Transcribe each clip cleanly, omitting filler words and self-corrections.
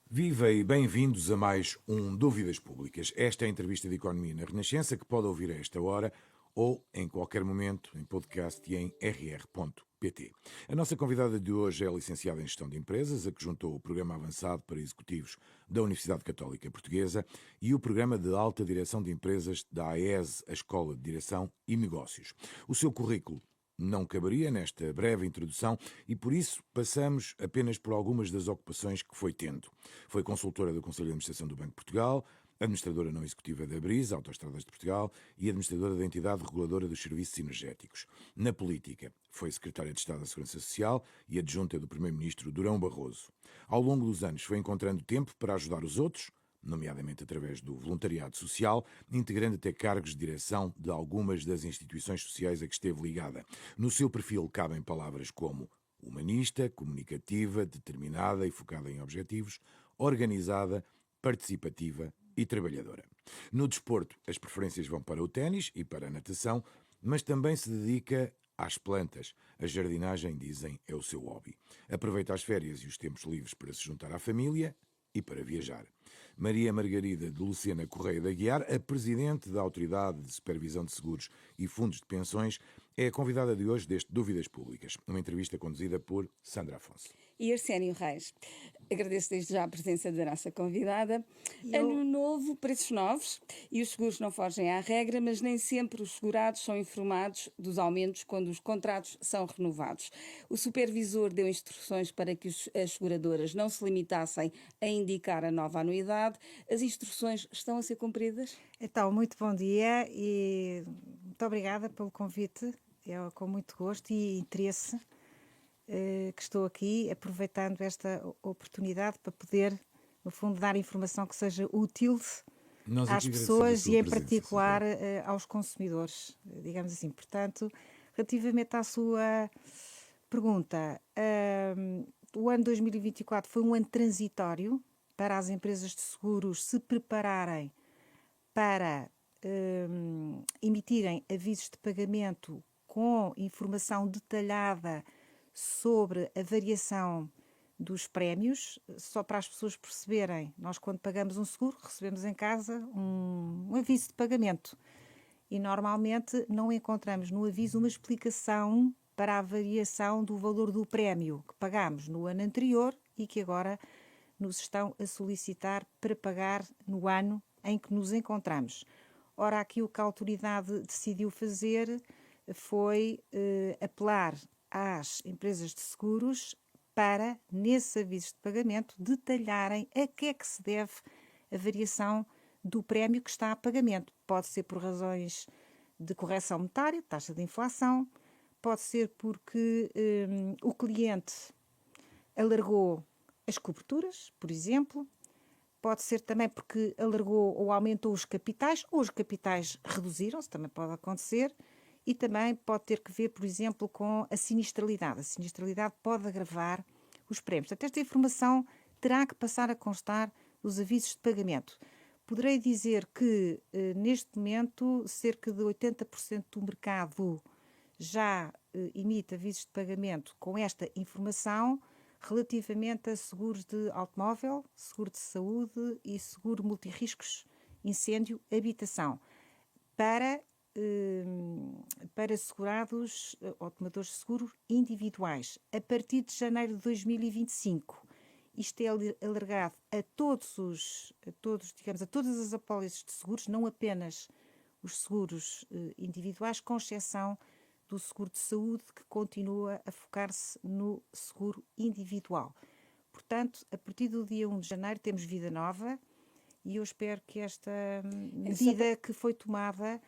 Viva e bem-vindos a mais um Dúvidas Públicas. Esta é a entrevista de Economia na Renascença que pode ouvir a esta hora ou em qualquer momento em podcast e em rr.pt. A nossa convidada de hoje é licenciada em Gestão de Empresas, a que juntou o Programa Avançado para Executivos da Universidade Católica Portuguesa e o Programa de Alta Direção de Empresas da AES, a Escola de Direção e Negócios. O seu currículo não caberia nesta breve introdução e por isso passamos apenas por algumas das ocupações que foi tendo. Foi consultora do Conselho de Administração do Banco de Portugal, administradora não executiva da Brisa, Autoestradas de Portugal, e administradora da entidade reguladora dos serviços energéticos. Na política, foi secretária de Estado da Segurança Social e adjunta do Primeiro-Ministro Durão Barroso. Ao longo dos anos foi encontrando tempo para ajudar os outros, nomeadamente através do voluntariado social, integrando até cargos de direção de algumas das instituições sociais a que esteve ligada. No seu perfil cabem palavras como humanista, comunicativa, determinada e focada em objetivos, organizada, participativa e trabalhadora. No desporto, as preferências vão para o ténis e para a natação, mas também se dedica às plantas. A jardinagem, dizem, é o seu hobby. Aproveita as férias e os tempos livres para se juntar à família e para viajar. Maria Margarida de Lucena Correia da Aguiar, a presidente da Autoridade de Supervisão de Seguros e Fundos de Pensões, é a convidada de hoje deste Dúvidas Públicas, uma entrevista conduzida por Sandra Afonso. E Arsénio Reis. Agradeço desde já a presença da nossa convidada. Ano novo, preços novos, e os seguros não fogem à regra, mas nem sempre os segurados são informados dos aumentos quando os contratos são renovados. O supervisor deu instruções para que as seguradoras não se limitassem a indicar a nova anuidade. As instruções estão a ser cumpridas? Então, muito bom dia e muito obrigada pelo convite. Eu, com muito gosto e interesse, que estou aqui, aproveitando esta oportunidade para poder, no fundo, dar informação que seja útil às pessoas e, em particular, aos consumidores, digamos assim. Portanto, relativamente à sua pergunta, o ano 2024 foi um ano transitório para as empresas de seguros se prepararem para emitirem avisos de pagamento com informação detalhada sobre a variação dos prémios. Só para as pessoas perceberem, nós quando pagamos um seguro recebemos em casa um aviso de pagamento e normalmente não encontramos no aviso uma explicação para a variação do valor do prémio que pagamos no ano anterior e que agora nos estão a solicitar para pagar no ano em que nos encontramos. Ora, aqui o que a autoridade decidiu fazer foi apelar às empresas de seguros para, nesse aviso de pagamento, detalharem a que é que se deve a variação do prémio que está a pagamento. Pode ser por razões de correção monetária, taxa de inflação, pode ser porque o cliente alargou as coberturas, por exemplo, pode ser também porque alargou ou aumentou os capitais, ou os capitais reduziram-se, também pode acontecer, e também pode ter que ver, por exemplo, com a sinistralidade. A sinistralidade pode agravar os prémios. Portanto, esta informação terá que passar a constar nos avisos de pagamento. Poderei dizer que, neste momento, cerca de 80% do mercado já emite avisos de pagamento com esta informação relativamente a seguros de automóvel, seguro de saúde e seguro multirriscos, incêndio, habitação, para segurados ou tomadores de seguro individuais. A partir de janeiro de 2025, isto é alargado a todas as apólices de seguros, não apenas os seguros individuais, com exceção do seguro de saúde, que continua a focar-se no seguro individual. Portanto, a partir do dia 1 de janeiro temos vida nova e eu espero que esta medida que foi tomada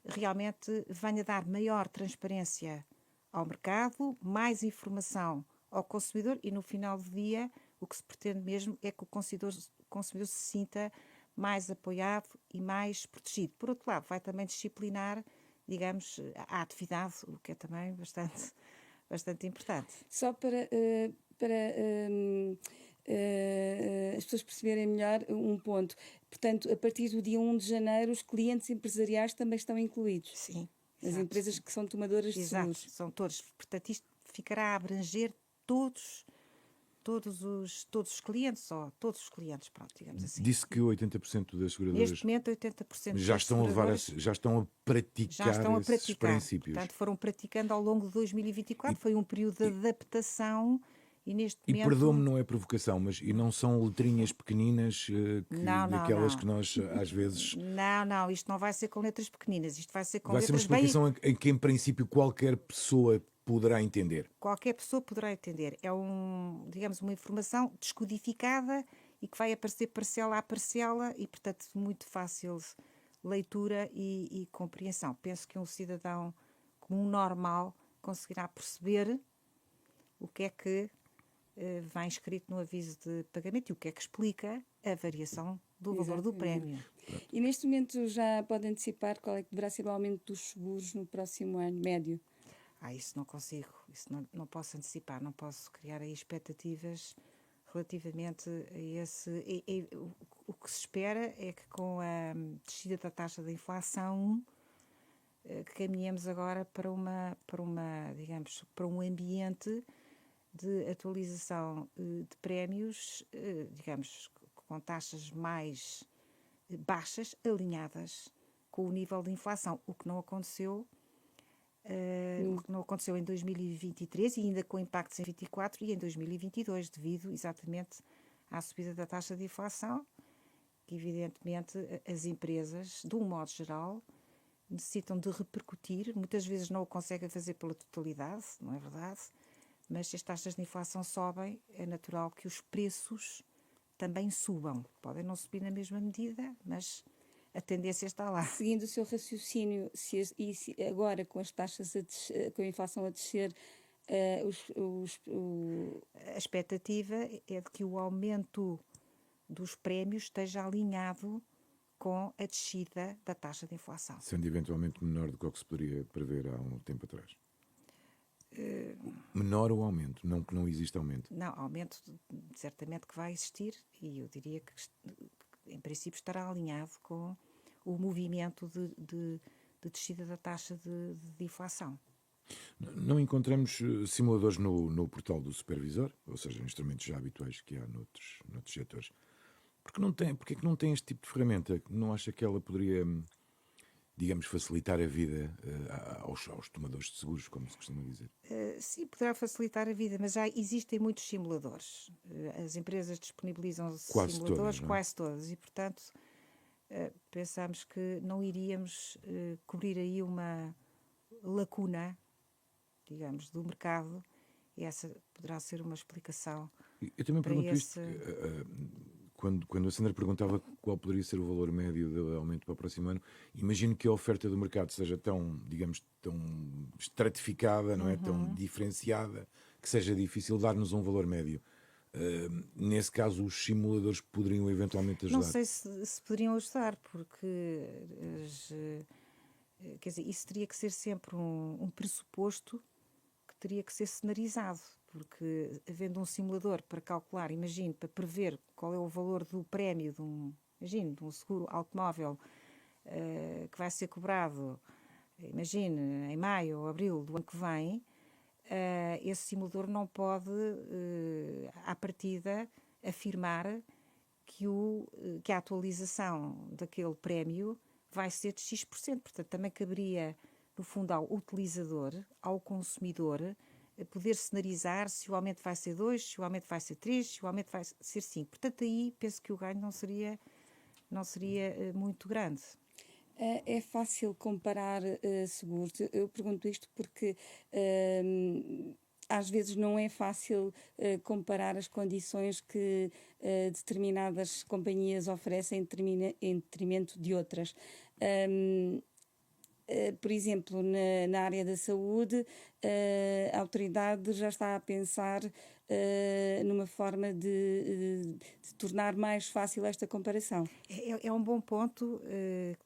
realmente venha dar maior transparência ao mercado, mais informação ao consumidor e, no final do dia, o que se pretende mesmo é que o consumidor se sinta mais apoiado e mais protegido. Por outro lado, vai também disciplinar, digamos, a atividade, o que é também bastante importante. Só para as pessoas perceberem melhor um ponto. Portanto, a partir do dia 1 de janeiro, os clientes empresariais também estão incluídos? Sim. As exato, empresas sim. que são tomadoras de seguros? Exato, são todos. Portanto, isto ficará a abranger todos todos os clientes, ou todos os clientes, pronto, digamos assim. Disse que 80% das seguradoras Neste momento, 80% já das estão a levar, seguradoras já estão a praticar esses praticar. princípios. Portanto, foram praticando ao longo de 2024. Foi um período de adaptação e neste E momento... perdoa-me, não é provocação, mas e não são letrinhas pequeninas daquelas que nós às vezes... Não, isto não vai ser com letras pequeninas, isto vai ser com Vai ser uma letras bem... explicação em que, em princípio, qualquer pessoa poderá entender. Qualquer pessoa poderá entender. É digamos, uma informação descodificada e que vai aparecer parcela a parcela e, portanto, muito fácil leitura e compreensão. Penso que um cidadão comum normal conseguirá perceber o que é que vai escrito no aviso de pagamento e o que é que explica a variação do valor do prémio. E neste momento já pode antecipar qual é que deverá ser o aumento dos seguros no próximo ano, médio? Isso não consigo, isso não posso antecipar, não posso criar aí expectativas relativamente a esse... O que se espera é que com a descida da taxa de inflação caminhemos agora para digamos, para um ambiente de atualização de prémios, digamos, com taxas mais baixas, alinhadas com o nível de inflação, o que não aconteceu em 2023 e ainda com impactos em 2024 e em 2022, devido exatamente à subida da taxa de inflação, que evidentemente as empresas, de um modo geral, necessitam de repercutir, muitas vezes não o conseguem fazer pela totalidade, não é verdade? Mas se as taxas de inflação sobem, é natural que os preços também subam. Podem não subir na mesma medida, mas a tendência está lá. Seguindo o seu raciocínio, agora com as taxas com a inflação a descer, a expectativa é de que o aumento dos prémios esteja alinhado com a descida da taxa de inflação. Sendo eventualmente menor do que o que se poderia prever há um tempo atrás. Menor o aumento, não que não exista aumento. Não, aumento certamente que vai existir e eu diria que em princípio estará alinhado com o movimento de descida da taxa de inflação. Não encontramos simuladores no portal do supervisor, ou seja, instrumentos já habituais que há noutros setores. Porque é que não tem este tipo de ferramenta? Não acha que ela poderia, digamos, facilitar a vida aos tomadores de seguros, como se costuma dizer? Sim, poderá facilitar a vida, mas já existem muitos simuladores. As empresas disponibilizam simuladores, quase todas, e portanto pensámos que não iríamos cobrir aí uma lacuna, digamos, do mercado, e essa poderá ser uma explicação. Eu também pergunto isto, quando a Sandra perguntava qual poderia ser o valor médio de aumento para o próximo ano, imagino que a oferta do mercado seja tão, digamos, tão estratificada, não é? Tão diferenciada, que seja difícil dar-nos um valor médio. Nesse caso, os simuladores poderiam eventualmente ajudar? Não sei se poderiam ajudar, porque quer dizer, isso teria que ser sempre um pressuposto que teria que ser cenarizado, porque havendo um simulador para calcular, imagine, para prever qual é o valor do prémio de um seguro automóvel que vai ser cobrado, imagine, em maio ou abril do ano que vem, esse simulador não pode, à partida, afirmar que a atualização daquele prémio vai ser de X%. Portanto, também caberia, no fundo, ao utilizador, ao consumidor, poder cenarizar se o aumento vai ser 2, se o aumento vai ser 3, se o aumento vai ser 5. Portanto, aí penso que o ganho não seria muito grande. É fácil comparar seguros. Eu pergunto isto porque às vezes não é fácil comparar as condições que determinadas companhias oferecem em detrimento de outras. Por exemplo, na área da saúde, a autoridade já está a pensar numa forma de tornar mais fácil esta comparação. É um bom ponto,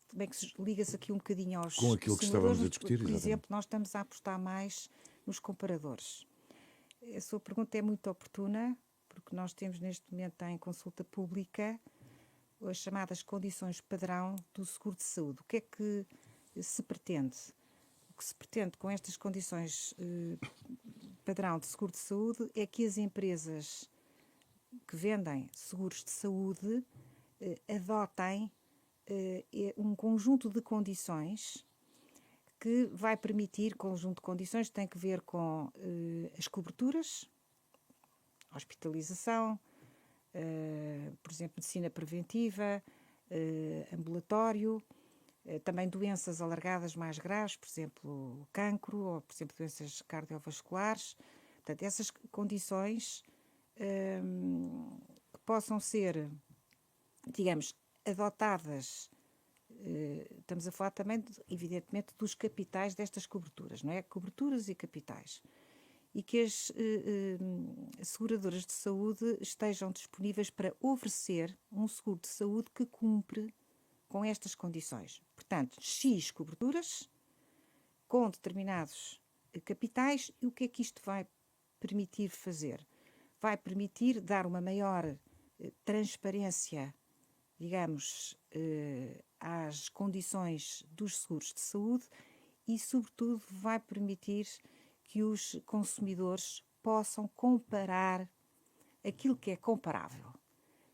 também que liga-se aqui um bocadinho aos com aquilo que estávamos a discutir. Por exemplo, nós estamos a apostar mais nos comparadores. A sua pergunta é muito oportuna, porque nós temos neste momento em consulta pública as chamadas condições padrão do seguro de saúde. O que é que se pretende? O que se pretende com estas condições padrão de seguro de saúde é que as empresas que vendem seguros de saúde adotem um conjunto de condições que vai permitir, conjunto de condições que tem que ver com as coberturas, hospitalização, por exemplo, medicina preventiva, ambulatório, também doenças alargadas mais graves, por exemplo, o cancro ou, por exemplo, doenças cardiovasculares. Portanto, essas condições que possam ser, digamos, adotadas, estamos a falar também, evidentemente, dos capitais destas coberturas, não é? Coberturas e capitais. E que as seguradoras de saúde estejam disponíveis para oferecer um seguro de saúde que cumpre com estas condições. Portanto, X coberturas com determinados capitais. E o que é que isto vai permitir fazer? Vai permitir dar uma maior transparência, digamos, às condições dos seguros de saúde e, sobretudo, vai permitir que os consumidores possam comparar aquilo que é comparável.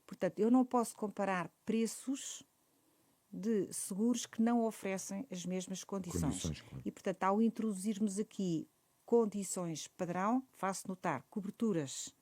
Portanto, eu não posso comparar preços de seguros que não oferecem as mesmas condições. Claro. E, portanto, ao introduzirmos aqui condições padrão, faço notar coberturas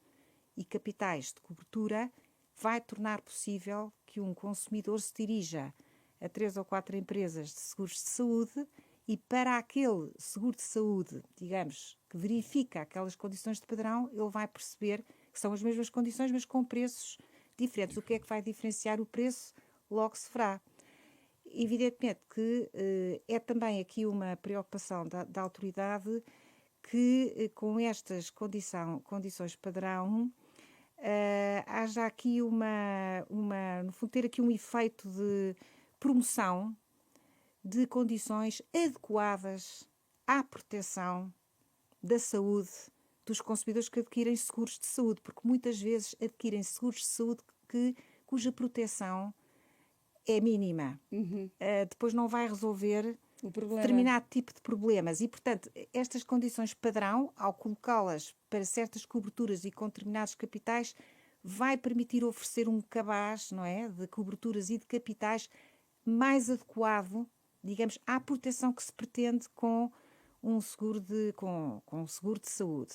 e capitais de cobertura, vai tornar possível que um consumidor se dirija a 3 ou 4 empresas de seguros de saúde e para aquele seguro de saúde, digamos, que verifica aquelas condições de padrão, ele vai perceber que são as mesmas condições, mas com preços diferentes. O que é que vai diferenciar o preço? Logo se verá. Evidentemente que é também aqui uma preocupação da autoridade que, com estas condições padrão, haja aqui no fundo, ter aqui um efeito de promoção de condições adequadas à proteção da saúde dos consumidores que adquirem seguros de saúde, porque muitas vezes adquirem seguros de saúde cuja proteção é mínima. Depois não vai resolver determinado tipo de problemas. E, portanto, estas condições padrão, ao colocá-las para certas coberturas e com determinados capitais, vai permitir oferecer um cabaz, não é, de coberturas e de capitais mais adequado, digamos, à proteção que se pretende com um seguro com um seguro de saúde.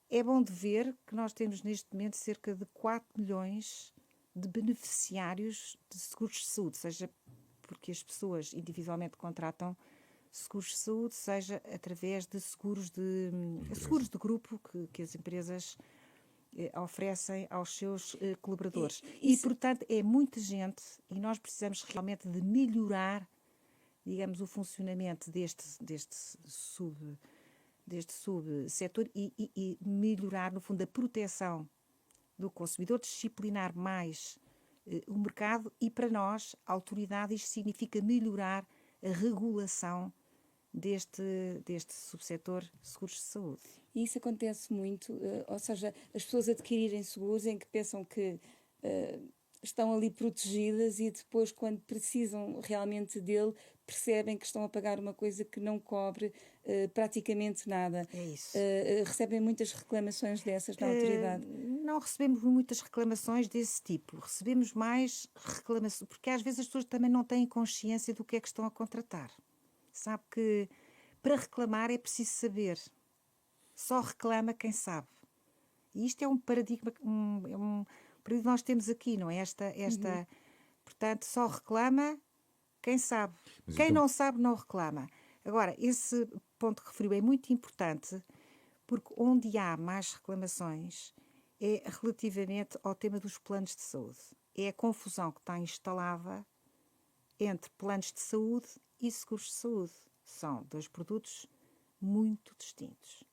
É bom de ver que nós temos neste momento cerca de 4 milhões de beneficiários de seguros de saúde, seja porque as pessoas individualmente contratam seguros de saúde, seja através de seguros de grupo que as empresas oferecem aos seus colaboradores. E, portanto, é muita gente e nós precisamos realmente de melhorar, digamos, o funcionamento deste subsetor e melhorar, no fundo, a proteção do consumidor, disciplinar mais o mercado e, para nós, a autoridade, isto significa melhorar a regulação deste subsetor de seguros de saúde. E isso acontece muito, ou seja, as pessoas adquirirem seguros em que pensam que estão ali protegidas e depois, quando precisam realmente dele, percebem que estão a pagar uma coisa que não cobre praticamente nada. É isso. Recebem muitas reclamações dessas da autoridade? Não recebemos muitas reclamações desse tipo. Recebemos mais reclamações, porque às vezes as pessoas também não têm consciência do que é que estão a contratar. Sabe que para reclamar é preciso saber. Só reclama quem sabe. E isto é um paradigma, paradigma que nós temos aqui, não é? Portanto, só reclama quem sabe. Quem não sabe, não reclama. Agora, esse ponto que referiu é muito importante, porque onde há mais reclamações é relativamente ao tema dos planos de saúde. É a confusão que está instalada entre planos de saúde e seguros de saúde. São 2 produtos muito distintos.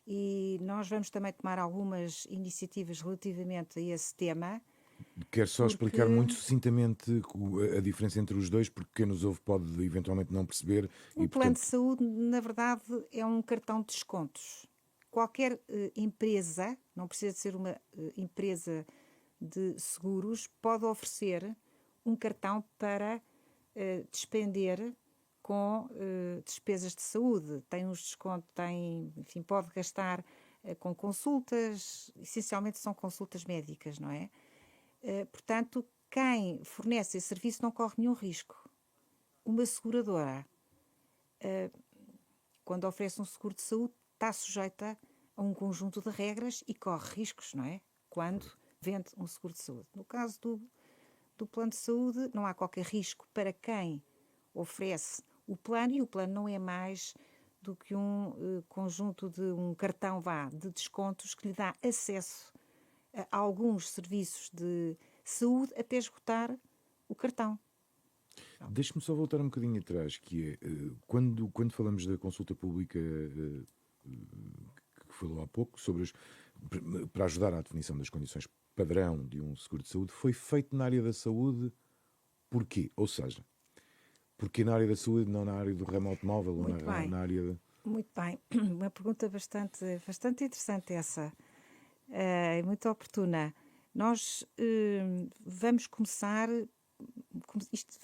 E nós vamos também tomar algumas iniciativas relativamente a esse tema. Quero só explicar muito sucintamente a diferença entre os dois, porque quem nos ouve pode eventualmente não perceber. Um plano de saúde, na verdade, é um cartão de descontos. Qualquer empresa, não precisa de ser uma empresa de seguros, pode oferecer um cartão para despender com despesas de saúde. Tem uns descontos, enfim, pode gastar com consultas, essencialmente são consultas médicas, não é? Portanto, quem fornece esse serviço não corre nenhum risco. Uma seguradora, quando oferece um seguro de saúde, está sujeita a um conjunto de regras e corre riscos, não é? Quando vende um seguro de saúde. No caso do plano de saúde, não há qualquer risco para quem oferece o plano, e o plano não é mais do que um conjunto de um cartão de descontos que lhe dá acesso a alguns serviços de saúde até esgotar o cartão. Deixe-me só voltar um bocadinho atrás, que é, quando falamos da consulta pública que falou há pouco, para ajudar à definição das condições padrão de um seguro de saúde, foi feito na área da saúde, porquê? Ou seja, porquê na área da saúde, não na área do ramo automóvel, ou na área da... Muito bem, uma pergunta bastante interessante essa, muito oportuna. Nós vamos começar,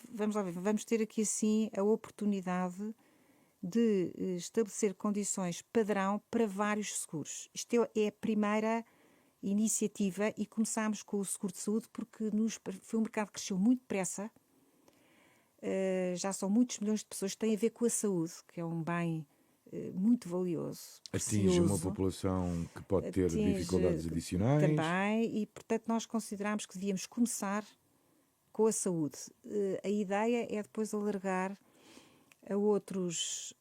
vamos ter aqui assim a oportunidade de estabelecer condições padrão para vários seguros. Isto é a primeira iniciativa e começámos com o seguro de saúde porque foi um mercado que cresceu muito depressa. Já são muitos milhões de pessoas que têm a ver com a saúde, que é um bem muito valioso, atinge precioso. Uma população que pode ter dificuldades adicionais. Também, e portanto nós consideramos que devíamos começar com a saúde. A ideia é depois alargar a outros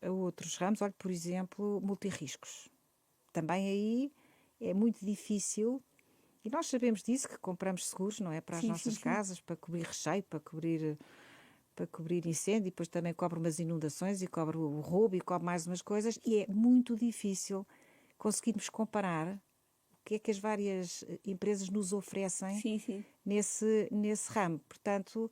ramos. Olha, por exemplo, multirriscos. Também aí é muito difícil, e nós sabemos disso, que compramos seguros, não é? Para as nossas casas, para cobrir recheio, para cobrir incêndio, e depois também cobre umas inundações, e cobre o roubo, e cobre mais umas coisas, e é muito difícil conseguirmos comparar o que é que as várias empresas nos oferecem nesse ramo. Portanto,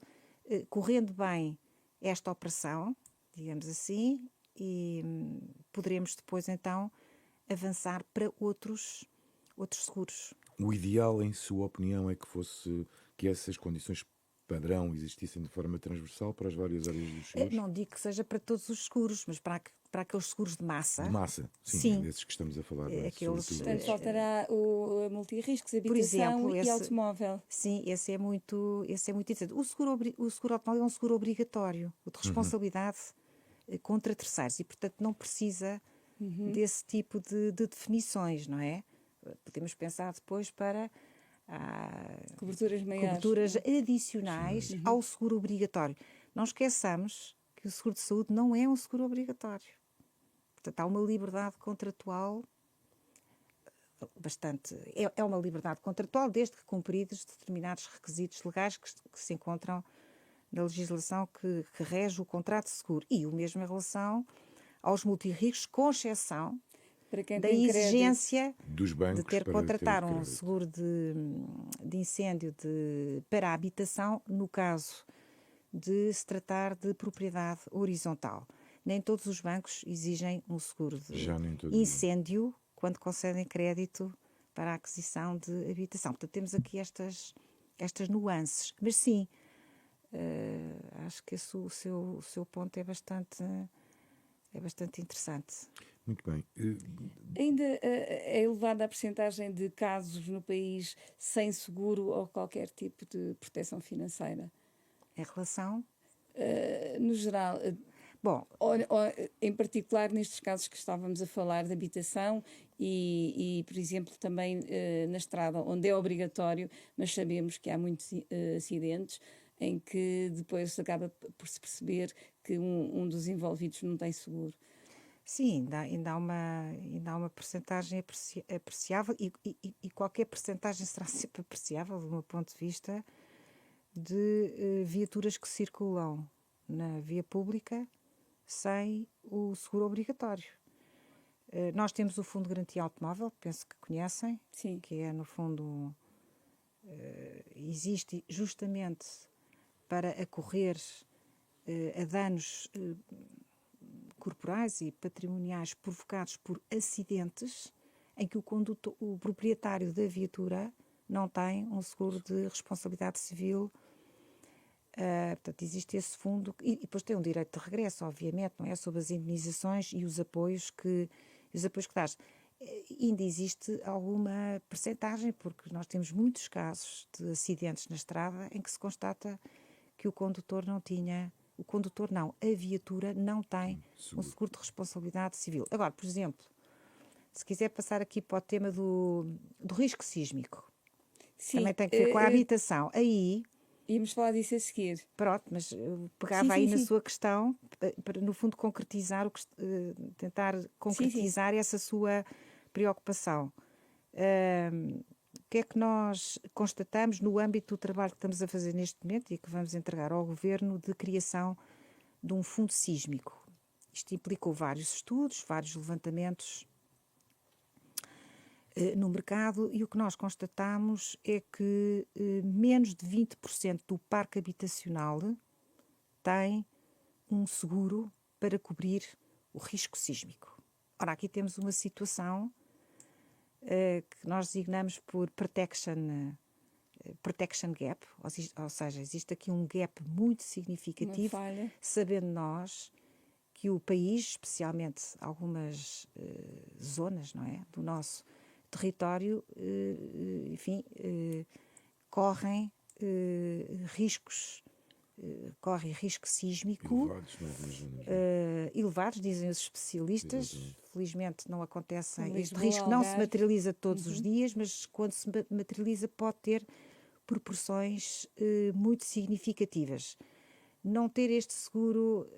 correndo bem esta operação, digamos assim, e poderemos depois então avançar para outros seguros. O ideal, em sua opinião, é que essas condições padrão existissem de forma transversal para as várias áreas dos seguros? Não digo que seja para todos os seguros, mas para aqueles seguros de massa. De massa, sim. É desses que estamos a falar. Portanto, faltará o multirriscos, habitação, por exemplo, e automóvel. Sim, esse é muito interessante. O seguro automóvel é um seguro obrigatório, o de responsabilidade contra terceiros, e portanto não precisa desse tipo de definições, não é? Podemos pensar depois para coberturas adicionais ao seguro obrigatório. Não esqueçamos que o seguro de saúde não é um seguro obrigatório. Portanto, há uma liberdade contratual bastante... É uma liberdade contratual desde que cumpridos determinados requisitos legais que se encontram na legislação que rege o contrato de seguro. E o mesmo em relação aos multirriscos, com exceção da exigência dos bancos de ter que contratar um seguro de incêndio para a habitação, no caso de se tratar de propriedade horizontal. Nem todos os bancos exigem um seguro de incêndio quando concedem crédito para a aquisição de habitação. Portanto, temos aqui estas nuances. Mas sim, acho que o seu ponto é bastante interessante. Muito bem. Ainda é elevada a percentagem de casos no país sem seguro ou qualquer tipo de proteção financeira? Em relação? No geral, em particular nestes casos que estávamos a falar de habitação e por exemplo, também na estrada, onde é obrigatório, mas sabemos que há muitos acidentes em que depois acaba por se perceber que um dos envolvidos não tem seguro. Sim, ainda há uma percentagem apreciável, e qualquer percentagem será sempre apreciável do meu ponto de vista, de viaturas que circulam na via pública sem o seguro obrigatório. Nós temos o Fundo de Garantia Automóvel, penso que conhecem, sim, que é, no fundo, existe justamente para acorrer a danos corporais e patrimoniais provocados por acidentes em que o proprietário da viatura não tem um seguro de responsabilidade civil. Portanto, existe esse fundo e depois tem um direito de regresso, obviamente, não é? Sobre as indemnizações e os apoios que dás. ainda existe alguma percentagem, porque nós temos muitos casos de acidentes na estrada em que se constata que o condutor não tinha, a viatura não tem um seguro de responsabilidade civil. Agora, por exemplo, se quiser passar aqui para o tema do risco sísmico, Sim, também tem que ver com a habitação. Aí, íamos falar disso a seguir. pronto, mas eu pegava aí na sua questão para, no fundo, concretizar, tentar concretizar essa sua preocupação. O que é que nós constatamos no âmbito do trabalho que estamos a fazer neste momento e que vamos entregar ao Governo de criação de um fundo sísmico? Isto implicou vários estudos, vários levantamentos no mercado, e o que nós constatamos é que menos de 20% do parque habitacional tem um seguro para cobrir o risco sísmico. Ora, aqui temos uma situação que nós designamos por protection gap, ou seja, existe aqui um gap muito significativo, sabendo nós que o país, especialmente algumas zonas, não é, do nosso território, enfim, correm riscos, corre risco sísmico elevados, dizem os especialistas. Exatamente. Felizmente não acontece, este risco não se materializa todos os dias, mas quando se materializa pode ter proporções muito significativas. Não ter este seguro,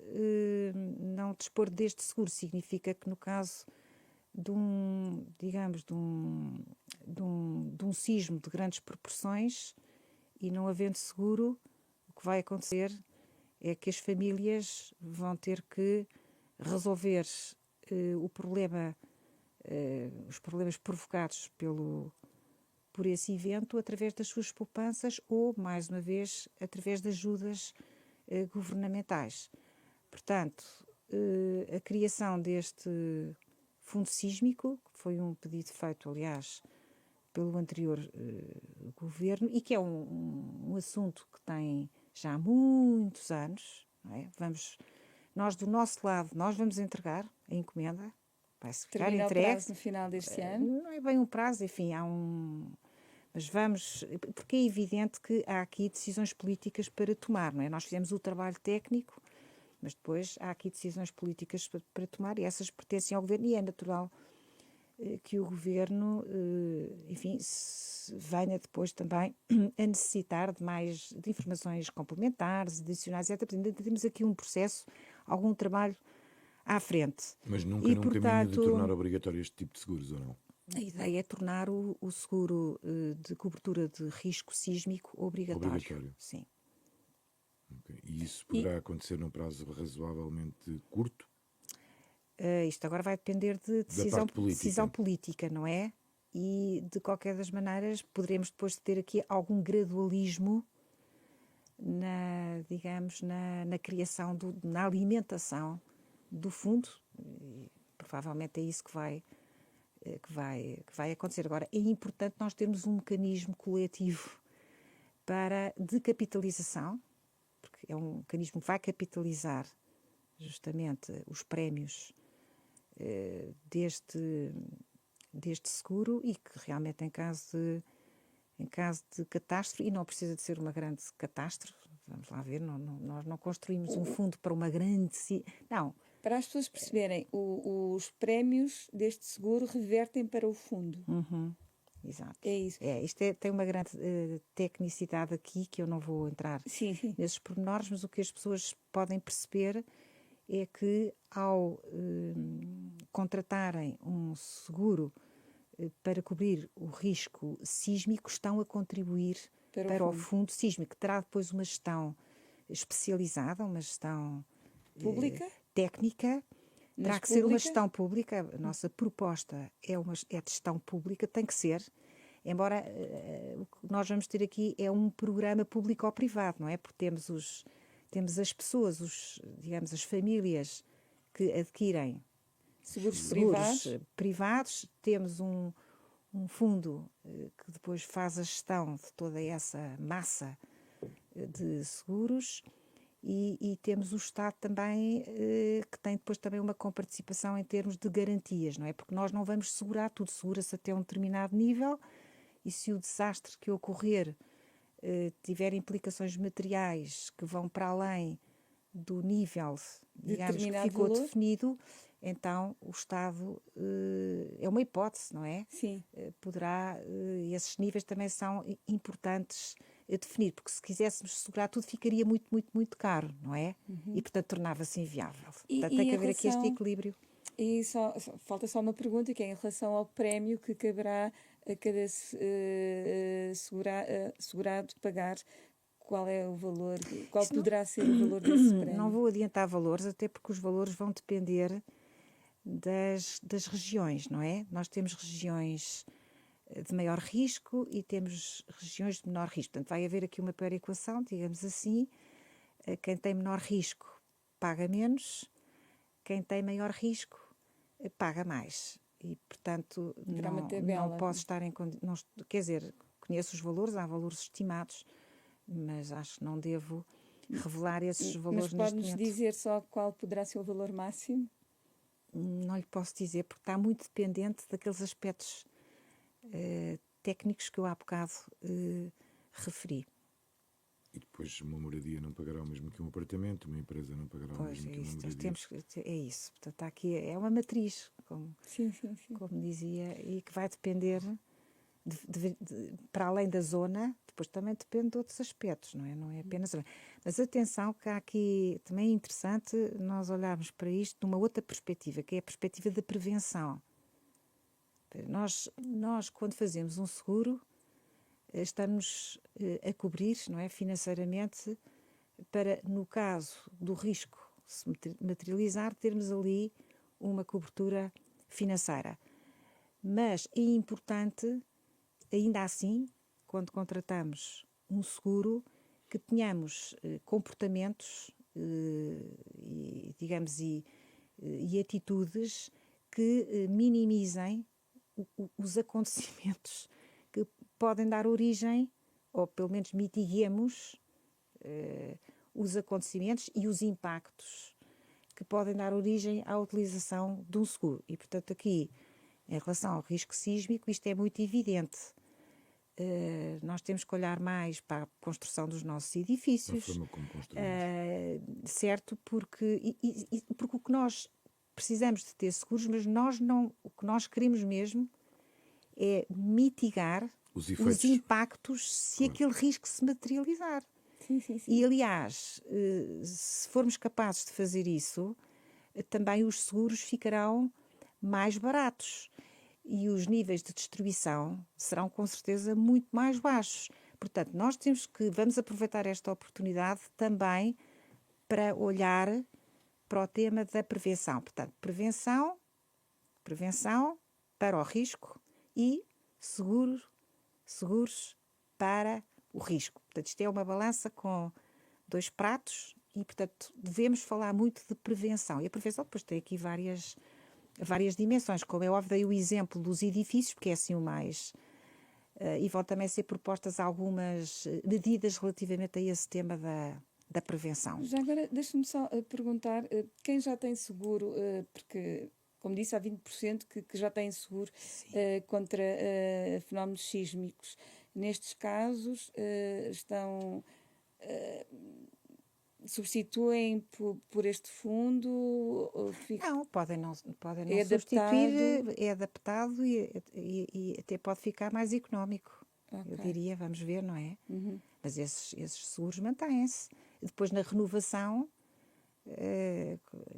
não dispor deste seguro, significa que no caso de um sismo de grandes proporções e não havendo seguro, o que vai acontecer é que as famílias vão ter que resolver os problemas provocados por esse evento através das suas poupanças ou, mais uma vez, através de ajudas governamentais. Portanto, a criação deste fundo sísmico, que foi um pedido feito, aliás, pelo anterior governo, e que é um assunto que tem já muitos anos, não é? Nós, do nosso lado, nós vamos entregar a encomenda, vai-se ficar entregue. Termina o prazo no final deste ano? Não é bem um prazo, enfim, mas vamos, porque é evidente que há aqui decisões políticas para tomar, não é? Nós fizemos o trabalho técnico, mas depois há aqui decisões políticas para tomar e essas pertencem ao Governo, e é natural que o Governo, enfim, venha depois também a necessitar de informações complementares, adicionais, etc. Portanto, ainda temos aqui um processo, algum trabalho à frente. Mas nunca num caminho de tornar obrigatório este tipo de seguros, ou não? A ideia é tornar o seguro de cobertura de risco sísmico obrigatório. Sim. Okay. E isso poderá acontecer num prazo razoavelmente curto? Isto agora vai depender de decisão política, não é? E, de qualquer das maneiras, poderemos depois ter aqui algum gradualismo na criação, na alimentação do fundo. E, provavelmente é isso que vai acontecer. Agora, é importante nós termos um mecanismo coletivo de capitalização, porque é um mecanismo que vai capitalizar justamente os prémios deste seguro, e que realmente em caso de catástrofe, e não precisa de ser uma grande catástrofe, vamos lá ver, nós não construímos um fundo para uma grande... Não. Para as pessoas perceberem, os prémios deste seguro revertem para o fundo. Exato. É isso. Isto tem uma grande tecnicidade aqui, que eu não vou entrar nesses pormenores, mas o que as pessoas podem perceber é que ao contratarem um seguro para cobrir o risco sísmico, estão a contribuir para o fundo sísmico, que terá depois uma gestão especializada, uma gestão pública, técnica, terá que ser uma gestão pública. A nossa proposta é de gestão pública, tem que ser, embora o que nós vamos ter aqui é um programa público ou privado, não é? Porque temos as pessoas, digamos, as famílias que adquirem seguros privados, temos um fundo que depois faz a gestão de toda essa massa de seguros, e temos o Estado também, que tem depois também uma comparticipação em termos de garantias, não é? Porque nós não vamos segurar tudo, segura-se até um determinado nível, e se o desastre que ocorrer tiver implicações materiais que vão para além do nível, digamos, que ficou definido, então o Estado é uma hipótese, não é? Sim. Poderá, esses níveis também são importantes a definir, porque se quiséssemos segurar tudo ficaria muito, muito, muito caro, não é? E portanto tornava-se inviável. Portanto tem que haver aqui este equilíbrio. E falta só uma pergunta, que é em relação ao prémio que caberá a cada segurado pagar. Qual é o valor? Qual poderá ser o valor desse prémio? Não vou adiantar valores, até porque os valores vão depender das regiões, não é? Nós temos regiões de maior risco e temos regiões de menor risco. Portanto, vai haver aqui uma perequação, digamos assim. Quem tem menor risco paga menos, quem tem maior risco paga mais. E, portanto, não posso estar em condições. Quer dizer, conheço os valores, há valores estimados, mas acho que não devo revelar esses valores neste momento. Mas pode-nos dizer só qual poderá ser o valor máximo? Não lhe posso dizer, porque está muito dependente daqueles aspectos técnicos que eu há bocado referi. E depois uma moradia não pagará o mesmo que um apartamento, uma empresa não pagará o mesmo que uma moradia. É isso. Portanto, aqui é uma matriz, como dizia, e que vai depender, para além da zona, depois também depende de outros aspectos, não é? Não é apenas. Mas atenção, que há aqui também é interessante nós olharmos para isto numa outra perspectiva, que é a perspectiva da prevenção. Nós quando fazemos um seguro, estamos a cobrir, não é, financeiramente, para, no caso do risco se materializar, termos ali uma cobertura financeira. Mas é importante, ainda assim, quando contratamos um seguro, que tenhamos comportamentos e atitudes que minimizem os acontecimentos que podem dar origem, ou pelo menos mitiguemos os acontecimentos e os impactos que podem dar origem à utilização de um seguro. E, portanto, aqui, em relação ao risco sísmico, isto é muito evidente. Nós temos que olhar mais para a construção dos nossos edifícios. A forma como construímos. Certo, porque o que nós precisamos de ter seguros, mas o que nós queremos mesmo é mitigar os impactos se aquele risco se materializar. Sim. E, aliás, se formos capazes de fazer isso, também os seguros ficarão mais baratos e os níveis de destruição serão, com certeza, muito mais baixos. Portanto, vamos aproveitar esta oportunidade também para olhar para o tema da prevenção. Portanto, prevenção para o risco e seguros para o risco. Portanto, isto é uma balança com dois pratos e, portanto, devemos falar muito de prevenção. E a prevenção depois tem aqui várias dimensões, como é óbvio, dei o exemplo dos edifícios, porque é assim o mais... e vão também ser propostas algumas medidas relativamente a esse tema da prevenção. Já agora, deixa-me só perguntar, quem já tem seguro, porque, como disse, há 20% que já têm seguro contra fenómenos sísmicos. Nestes casos, substituem por este fundo? Não, podem não substituir, é adaptado e até pode ficar mais económico. Okay. Eu diria, vamos ver, não é? Uhum. Mas esses seguros mantêm-se. Depois, na renovação,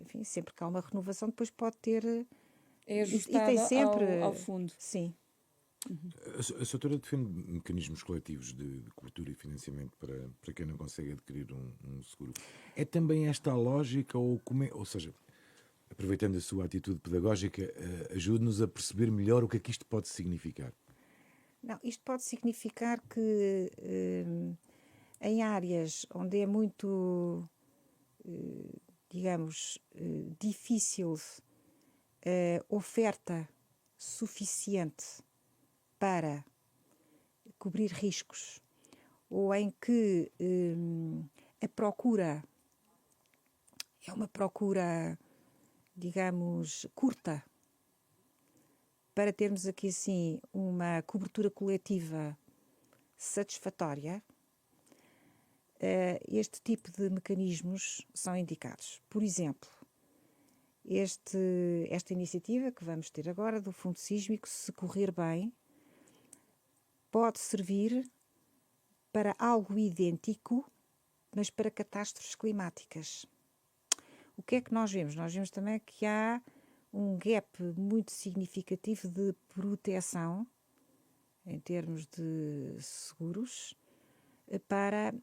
enfim, sempre que há uma renovação, depois pode ter... É ajustado sempre, ao fundo. Sim. Uhum. A Soutora defende mecanismos coletivos de cobertura e financiamento para quem não consegue adquirir um seguro. É também esta a lógica, ou seja, aproveitando a sua atitude pedagógica, ajude-nos a perceber melhor o que é que isto pode significar? Não, isto pode significar que em áreas onde é muito, difícil oferta suficiente para cobrir riscos, ou em que a procura é uma procura, digamos, curta, para termos aqui, assim, uma cobertura coletiva satisfatória, este tipo de mecanismos são indicados. Por exemplo, esta iniciativa que vamos ter agora do Fundo Sísmico, se correr bem, pode servir para algo idêntico, mas para catástrofes climáticas. O que é que nós vemos? Nós vemos também que há um gap muito significativo de proteção, em termos de seguros, para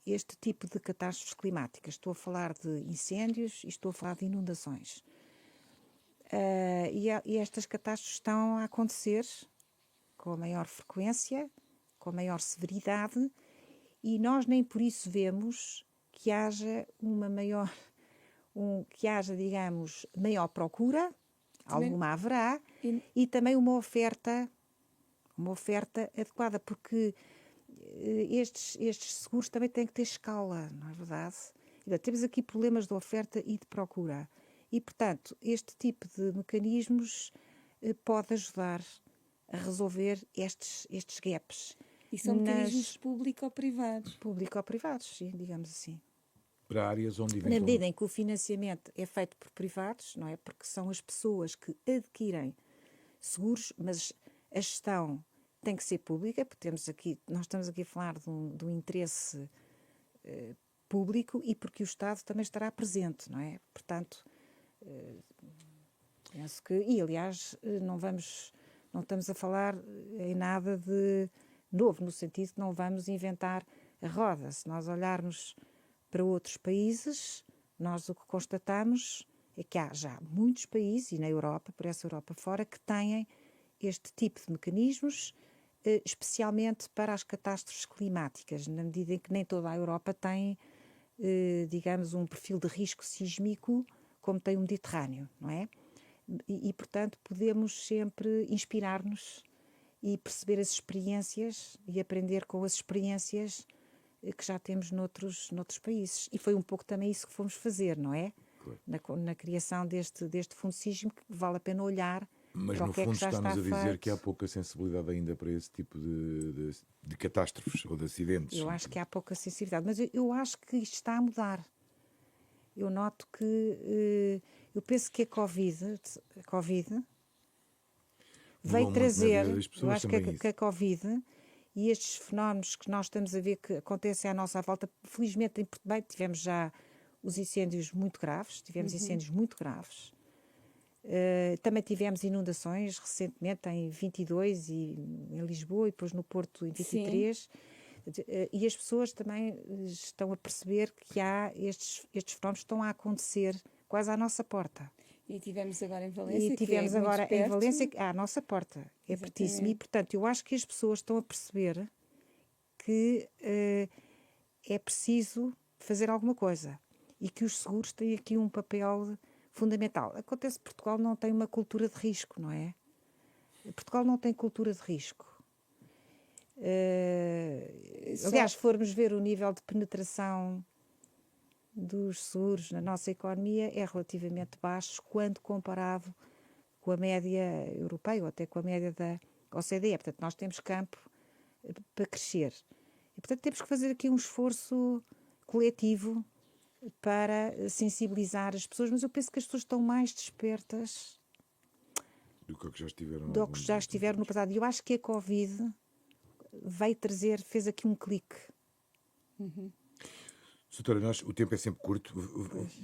este tipo de catástrofes climáticas. Estou a falar de incêndios e estou a falar de inundações. E estas catástrofes estão a acontecer com maior frequência, com maior severidade, e nós nem por isso vemos que haja digamos, maior procura, alguma haverá, e também uma oferta adequada, porque estes seguros também têm que ter escala, não é verdade? E, temos aqui problemas de oferta e de procura. E, portanto, este tipo de mecanismos pode ajudar a resolver estes gaps. E são mecanismos público-privados. Público-privados, sim, digamos assim. Para áreas onde Na medida em que o financiamento é feito por privados, não é? Porque são as pessoas que adquirem seguros, mas a gestão tem que ser pública, porque nós estamos aqui a falar de um interesse público e porque o Estado também estará presente, não é? Portanto, penso que... E, aliás, não estamos a falar em nada de novo, no sentido que não vamos inventar a roda. Se nós olharmos para outros países, nós o que constatamos é que há já muitos países, e na Europa, por essa Europa fora, que têm este tipo de mecanismos, especialmente para as catástrofes climáticas, na medida em que nem toda a Europa tem, digamos, um perfil de risco sísmico como tem o Mediterrâneo, não é? E, portanto, podemos sempre inspirar-nos e perceber as experiências e aprender com as experiências que já temos noutros países. E foi um pouco também isso que fomos fazer, não é? Claro. Na criação deste fundo sísmico, vale a pena olhar. Mas no fundo está-nos a dizer que há pouca sensibilidade ainda para esse tipo de catástrofes ou de acidentes. Eu acho que há pouca sensibilidade, mas eu acho que isto está a mudar. Eu noto que... eu penso que a Covid veio trazer... Eu acho que a Covid e estes fenómenos que nós estamos a ver que acontecem à nossa volta, felizmente em Porto Bem tivemos já os incêndios muito graves, também tivemos inundações recentemente em 22 e em Lisboa e depois no Porto em 23. Sim. E as pessoas também estão a perceber que há estes fenómenos que estão a acontecer quase à nossa porta. E tivemos agora em Valência, em Valência, à nossa porta. É pertíssimo. E, portanto, eu acho que as pessoas estão a perceber que é preciso fazer alguma coisa e que os seguros têm aqui um papel fundamental. Acontece que Portugal não tem uma cultura de risco, não é? Portugal não tem cultura de risco. Aliás, se formos ver o nível de penetração dos seguros na nossa economia é relativamente baixo quando comparado com a média europeia ou até com a média da OCDE. Portanto, nós temos campo para crescer. E, portanto, temos que fazer aqui um esforço coletivo para sensibilizar as pessoas, mas eu penso que as pessoas estão mais despertas do que já estiveram, no passado. E eu acho que a Covid fez aqui um clique. Doutora, o tempo é sempre curto.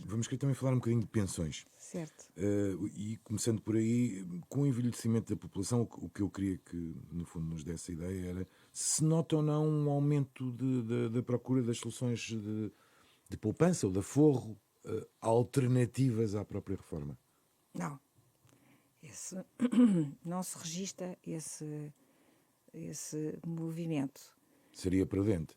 Vamos querer também falar um bocadinho de pensões. Certo. E começando por aí, com o envelhecimento da população, o que eu queria que, no fundo, nos desse a ideia era se nota ou não um aumento da procura das soluções de poupança ou de aforro alternativas à própria reforma. Não. Não se registra esse movimento. Seria prudente?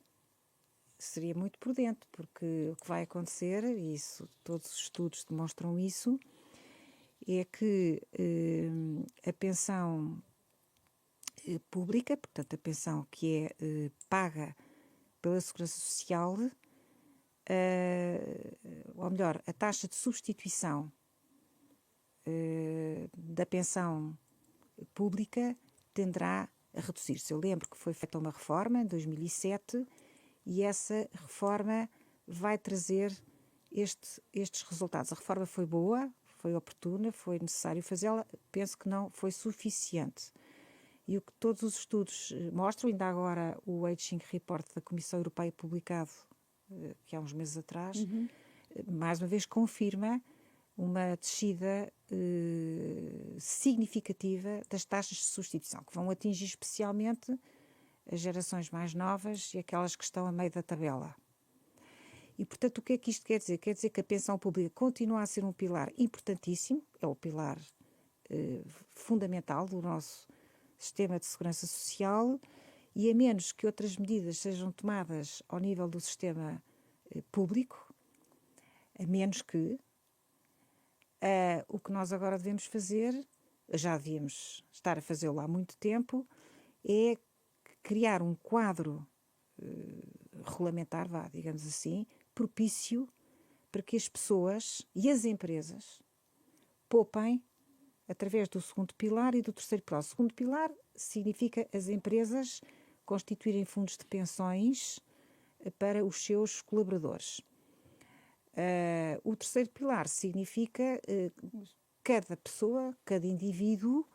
Seria muito prudente, porque o que vai acontecer, e todos os estudos demonstram isso, é que a pensão pública, portanto a pensão que é paga pela Segurança Social, ou melhor, a taxa de substituição da pensão pública tenderá a reduzir-se. Eu lembro que foi feita uma reforma em 2007 e essa reforma vai trazer estes resultados. A reforma foi boa, foi oportuna, foi necessário fazê-la, penso que não foi suficiente. E o que todos os estudos mostram, ainda agora o Aging Report da Comissão Europeia publicado, que há uns meses atrás, mais uma vez confirma uma descida significativa das taxas de substituição, que vão atingir especialmente as gerações mais novas e aquelas que estão a meio da tabela. E, portanto, o que é que isto quer dizer? Quer dizer que a pensão pública continua a ser um pilar importantíssimo, é o pilar fundamental do nosso sistema de segurança social, e a menos que outras medidas sejam tomadas ao nível do sistema público, a menos que o que nós agora devemos fazer, já devíamos estar a fazê-lo há muito tempo, é criar um quadro regulamentar, digamos assim, propício para que as pessoas e as empresas poupem através do segundo pilar e do terceiro pilar. O segundo pilar significa as empresas constituírem fundos de pensões para os seus colaboradores. O terceiro pilar significa cada pessoa, cada indivíduo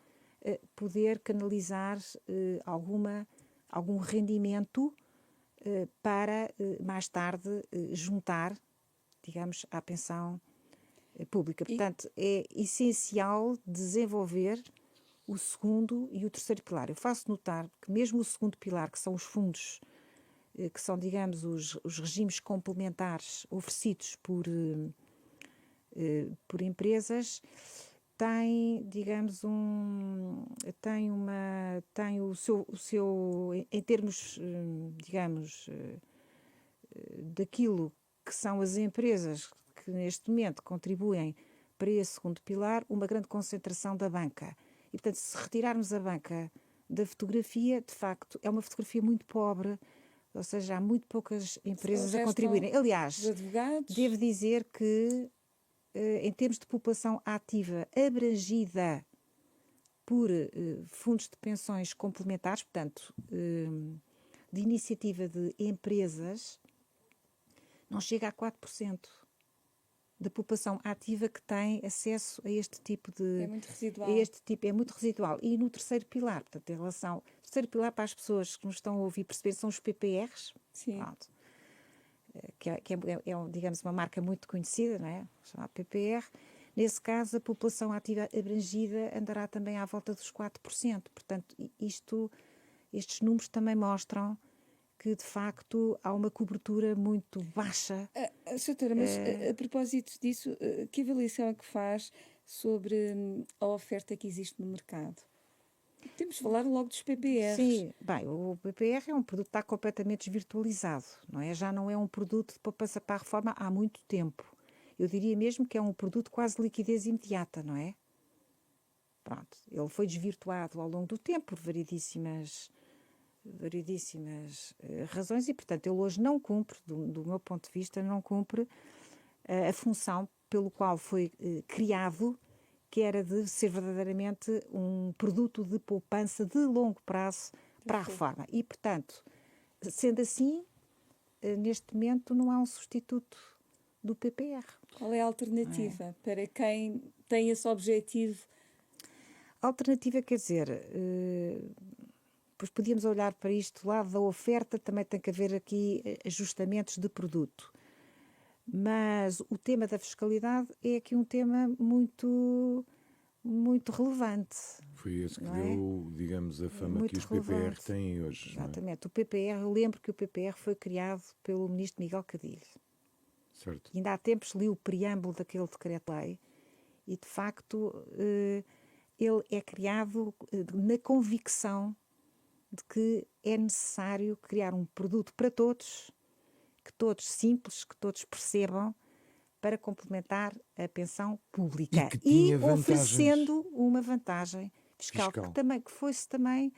poder canalizar algum rendimento para mais tarde juntar, digamos, à pensão pública. Portanto, é essencial desenvolver o segundo e o terceiro pilar. Eu faço notar que mesmo o segundo pilar, que são os fundos, que são, digamos, os regimes complementares oferecidos por empresas, tem, digamos, tem o seu em termos, digamos, daquilo que são as empresas que neste momento contribuem para esse segundo pilar, uma grande concentração da banca. E, portanto, se retirarmos a banca da fotografia, de facto, é uma fotografia muito pobre, ou seja, há muito poucas empresas a contribuírem. Aliás, devo dizer que em termos de população ativa abrangida por fundos de pensões complementares, portanto, de iniciativa de empresas, não chega a 4% da população ativa que tem acesso a este tipo de... É muito residual. É muito residual. E no terceiro pilar, portanto, em relação... O terceiro pilar, para as pessoas que nos estão a ouvir perceber, são os PPRs. Sim. Pronto. Que é, digamos, uma marca muito conhecida, não é? Chamada PPR. Nesse caso, a população ativa abrangida andará também à volta dos 4%. Portanto, estes números também mostram que, de facto, há uma cobertura muito baixa. Doutora, mas a propósito disso, que avaliação é que faz sobre a oferta que existe no mercado? Temos de falar logo dos PPRs. Sim, bem, o PPR é um produto que está completamente desvirtualizado, não é? Já não é um produto de poupança para a reforma há muito tempo. Eu diria mesmo que é um produto quase de liquidez imediata, não é? Pronto, ele foi desvirtuado ao longo do tempo por variedíssimas razões e, portanto, ele hoje não cumpre, do meu ponto de vista, não cumpre a função pelo qual foi criado, que era de ser verdadeiramente um produto de poupança de longo prazo para a reforma. E, portanto, sendo assim, neste momento não há um substituto do PPR. Qual é a alternativa para quem tem esse objetivo? A alternativa, quer dizer, pois podíamos olhar para isto do lado da oferta, também tem que haver aqui ajustamentos de produto. Mas o tema da fiscalidade é aqui um tema muito, muito relevante. Foi esse que deu, digamos, a fama muito que os PPR têm hoje. Exatamente. O PPR, eu lembro que o PPR foi criado pelo ministro Miguel Cadilho. Certo. E ainda há tempos li o preâmbulo daquele decreto-lei e, de facto, ele é criado na convicção de que é necessário criar um produto para todos, que todos simples, que todos percebam, para complementar a pensão pública. E oferecendo uma vantagem fiscal. Que fosse também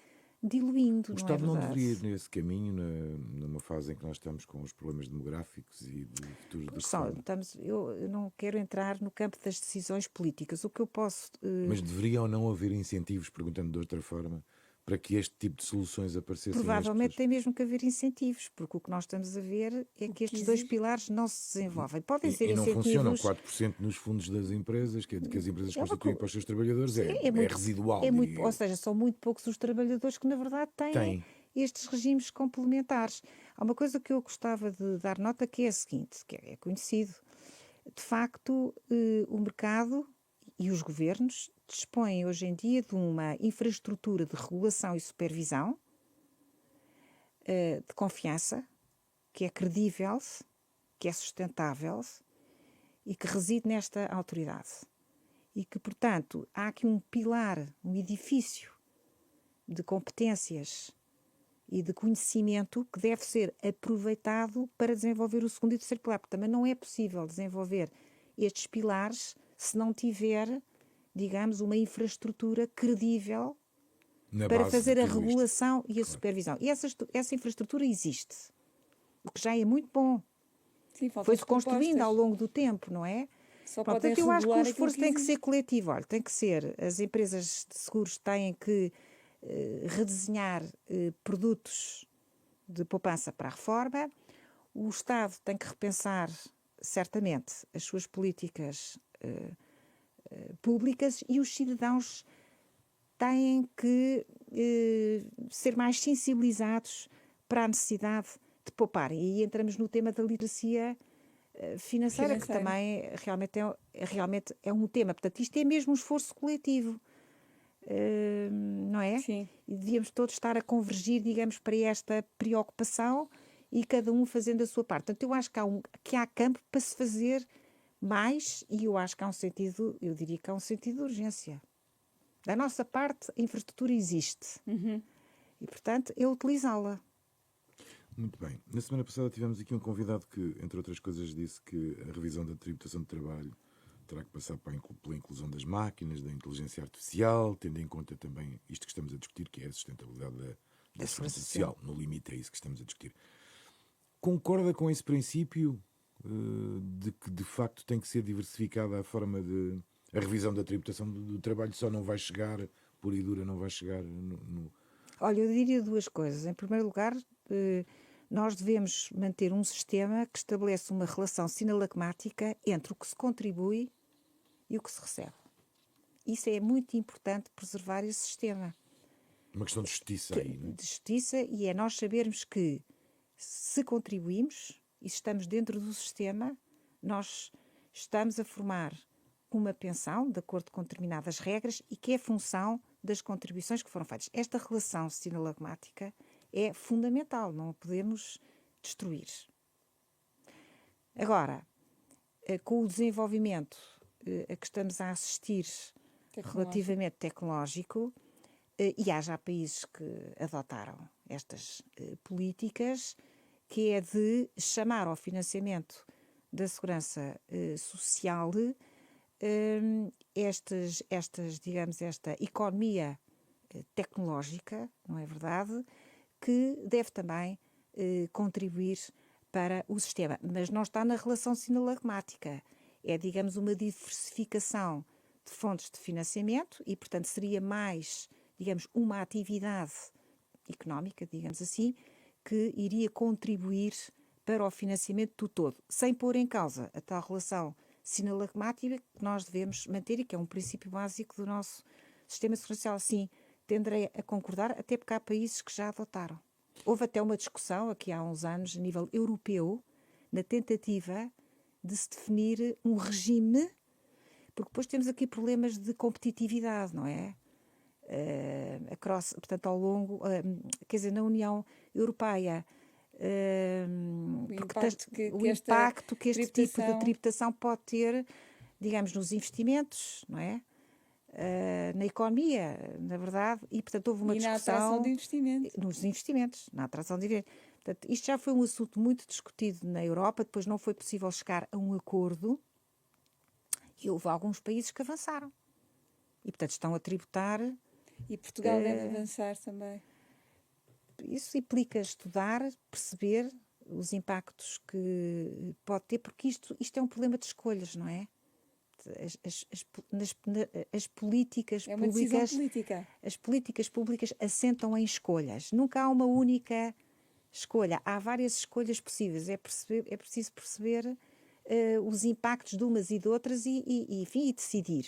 diluindo, O não é Estado não verdade? deveria ir nesse caminho, numa fase em que nós estamos com os problemas demográficos e de futuro de reforma. Eu não quero entrar no campo das decisões políticas. O que eu posso... Mas deveria ou não haver incentivos, perguntando de outra forma, para que este tipo de soluções aparecessem às Provavelmente pessoas? tem mesmo que haver incentivos, porque o que nós estamos a ver é que estes dois pilares não se desenvolvem. Podem ser E não funcionam incentivos... 4% nos fundos das empresas, que as empresas É uma constituem co- para os seus trabalhadores, é muito, residual, muito, diria ou eu. seja, são muito poucos os trabalhadores que, na verdade, têm Tem. estes regimes complementares. Há uma coisa que eu gostava de dar nota que é a seguinte, que é conhecido. De facto, o mercado e os governos dispõem hoje em dia de uma infraestrutura de regulação e supervisão de confiança, que é credível, que é sustentável e que reside nesta autoridade. E que, portanto, há aqui um pilar, um edifício de competências e de conhecimento que deve ser aproveitado para desenvolver o segundo e terceiro pilar, porque também não é possível desenvolver estes pilares se não tiver, digamos, uma infraestrutura credível Na para base fazer de a tudo isto. regulação e a supervisão. E essa infraestrutura existe, o que já é muito bom. Sim, faltam Foi-se as construindo propostas. ao longo do tempo, não é? Só Pronto, podem portanto, eu acho que o regular esforço aquilo tem que que ser coletivo. Olha, tem que ser, as empresas de seguros têm que redesenhar produtos de poupança para a reforma, o Estado tem que repensar, certamente, as suas políticas públicas e os cidadãos têm que ser mais sensibilizados para a necessidade de poupar. E aí entramos no tema da literacia financeira, que também realmente é um tema. Portanto, isto é mesmo um esforço coletivo, não é? Sim. E devíamos todos estar a convergir, digamos, para esta preocupação e cada um fazendo a sua parte. Portanto, eu acho que há campo para se fazer mais e eu acho que há um sentido, eu diria que há um sentido de urgência. Da nossa parte, a infraestrutura existe. E, portanto, é utilizá-la. Muito bem. Na semana passada tivemos aqui um convidado que, entre outras coisas, disse que a revisão da tributação de trabalho terá que passar pela inclusão das máquinas, da inteligência artificial, tendo em conta também isto que estamos a discutir, que é a sustentabilidade da segurança social. No limite é isso que estamos a discutir. Concorda com esse princípio de que, de facto, tem que ser diversificada a forma de... A revisão da tributação do trabalho só não vai chegar, pura e dura, não vai chegar no... Olha, eu diria duas coisas. Em primeiro lugar, nós devemos manter um sistema que estabelece uma relação sinalagmática entre o que se contribui e o que se recebe. Isso é muito importante, preservar esse sistema. Uma questão de justiça aí, não é? De justiça, e é nós sabermos que se contribuímos e estamos dentro do sistema, nós estamos a formar uma pensão de acordo com determinadas regras e que é função das contribuições que foram feitas. Esta relação sinalagmática é fundamental, não a podemos destruir. Agora, com o desenvolvimento a que estamos a assistir relativamente tecnológico, e há já países que adotaram estas políticas, que é de chamar ao financiamento da segurança social digamos, esta economia tecnológica, não é verdade, que deve também contribuir para o sistema. Mas não está na relação sinalagmática. É, digamos, uma diversificação de fontes de financiamento e, portanto, seria mais, digamos, uma atividade económica, digamos assim, que iria contribuir para o financiamento do todo, sem pôr em causa a tal relação sinalagmática que nós devemos manter e que é um princípio básico do nosso sistema social. Sim, tenderei a concordar, até porque há países que já adotaram. Houve até uma discussão, aqui há uns anos, a nível europeu, na tentativa de se definir um regime, porque depois temos aqui problemas de competitividade, não é? Portanto, ao longo, quer dizer, na União Europeia, o impacto que este tipo de tributação pode ter, digamos, nos investimentos, não é? Na economia, na verdade, e portanto houve uma discussão na atração de investimentos. Nos investimentos, na atração de investimentos. Portanto, isto já foi um assunto muito discutido na Europa, depois não foi possível chegar a um acordo e houve alguns países que avançaram. E portanto estão a tributar. E Portugal deve avançar também. isso implica estudar, perceber os impactos que pode ter, porque isto é um problema de escolhas, não é? As políticas É uma decisão públicas, política. as políticas públicas assentam em escolhas. Nunca há uma única escolha. Há várias escolhas possíveis. É preciso perceber os impactos de umas e de outras enfim, e decidir.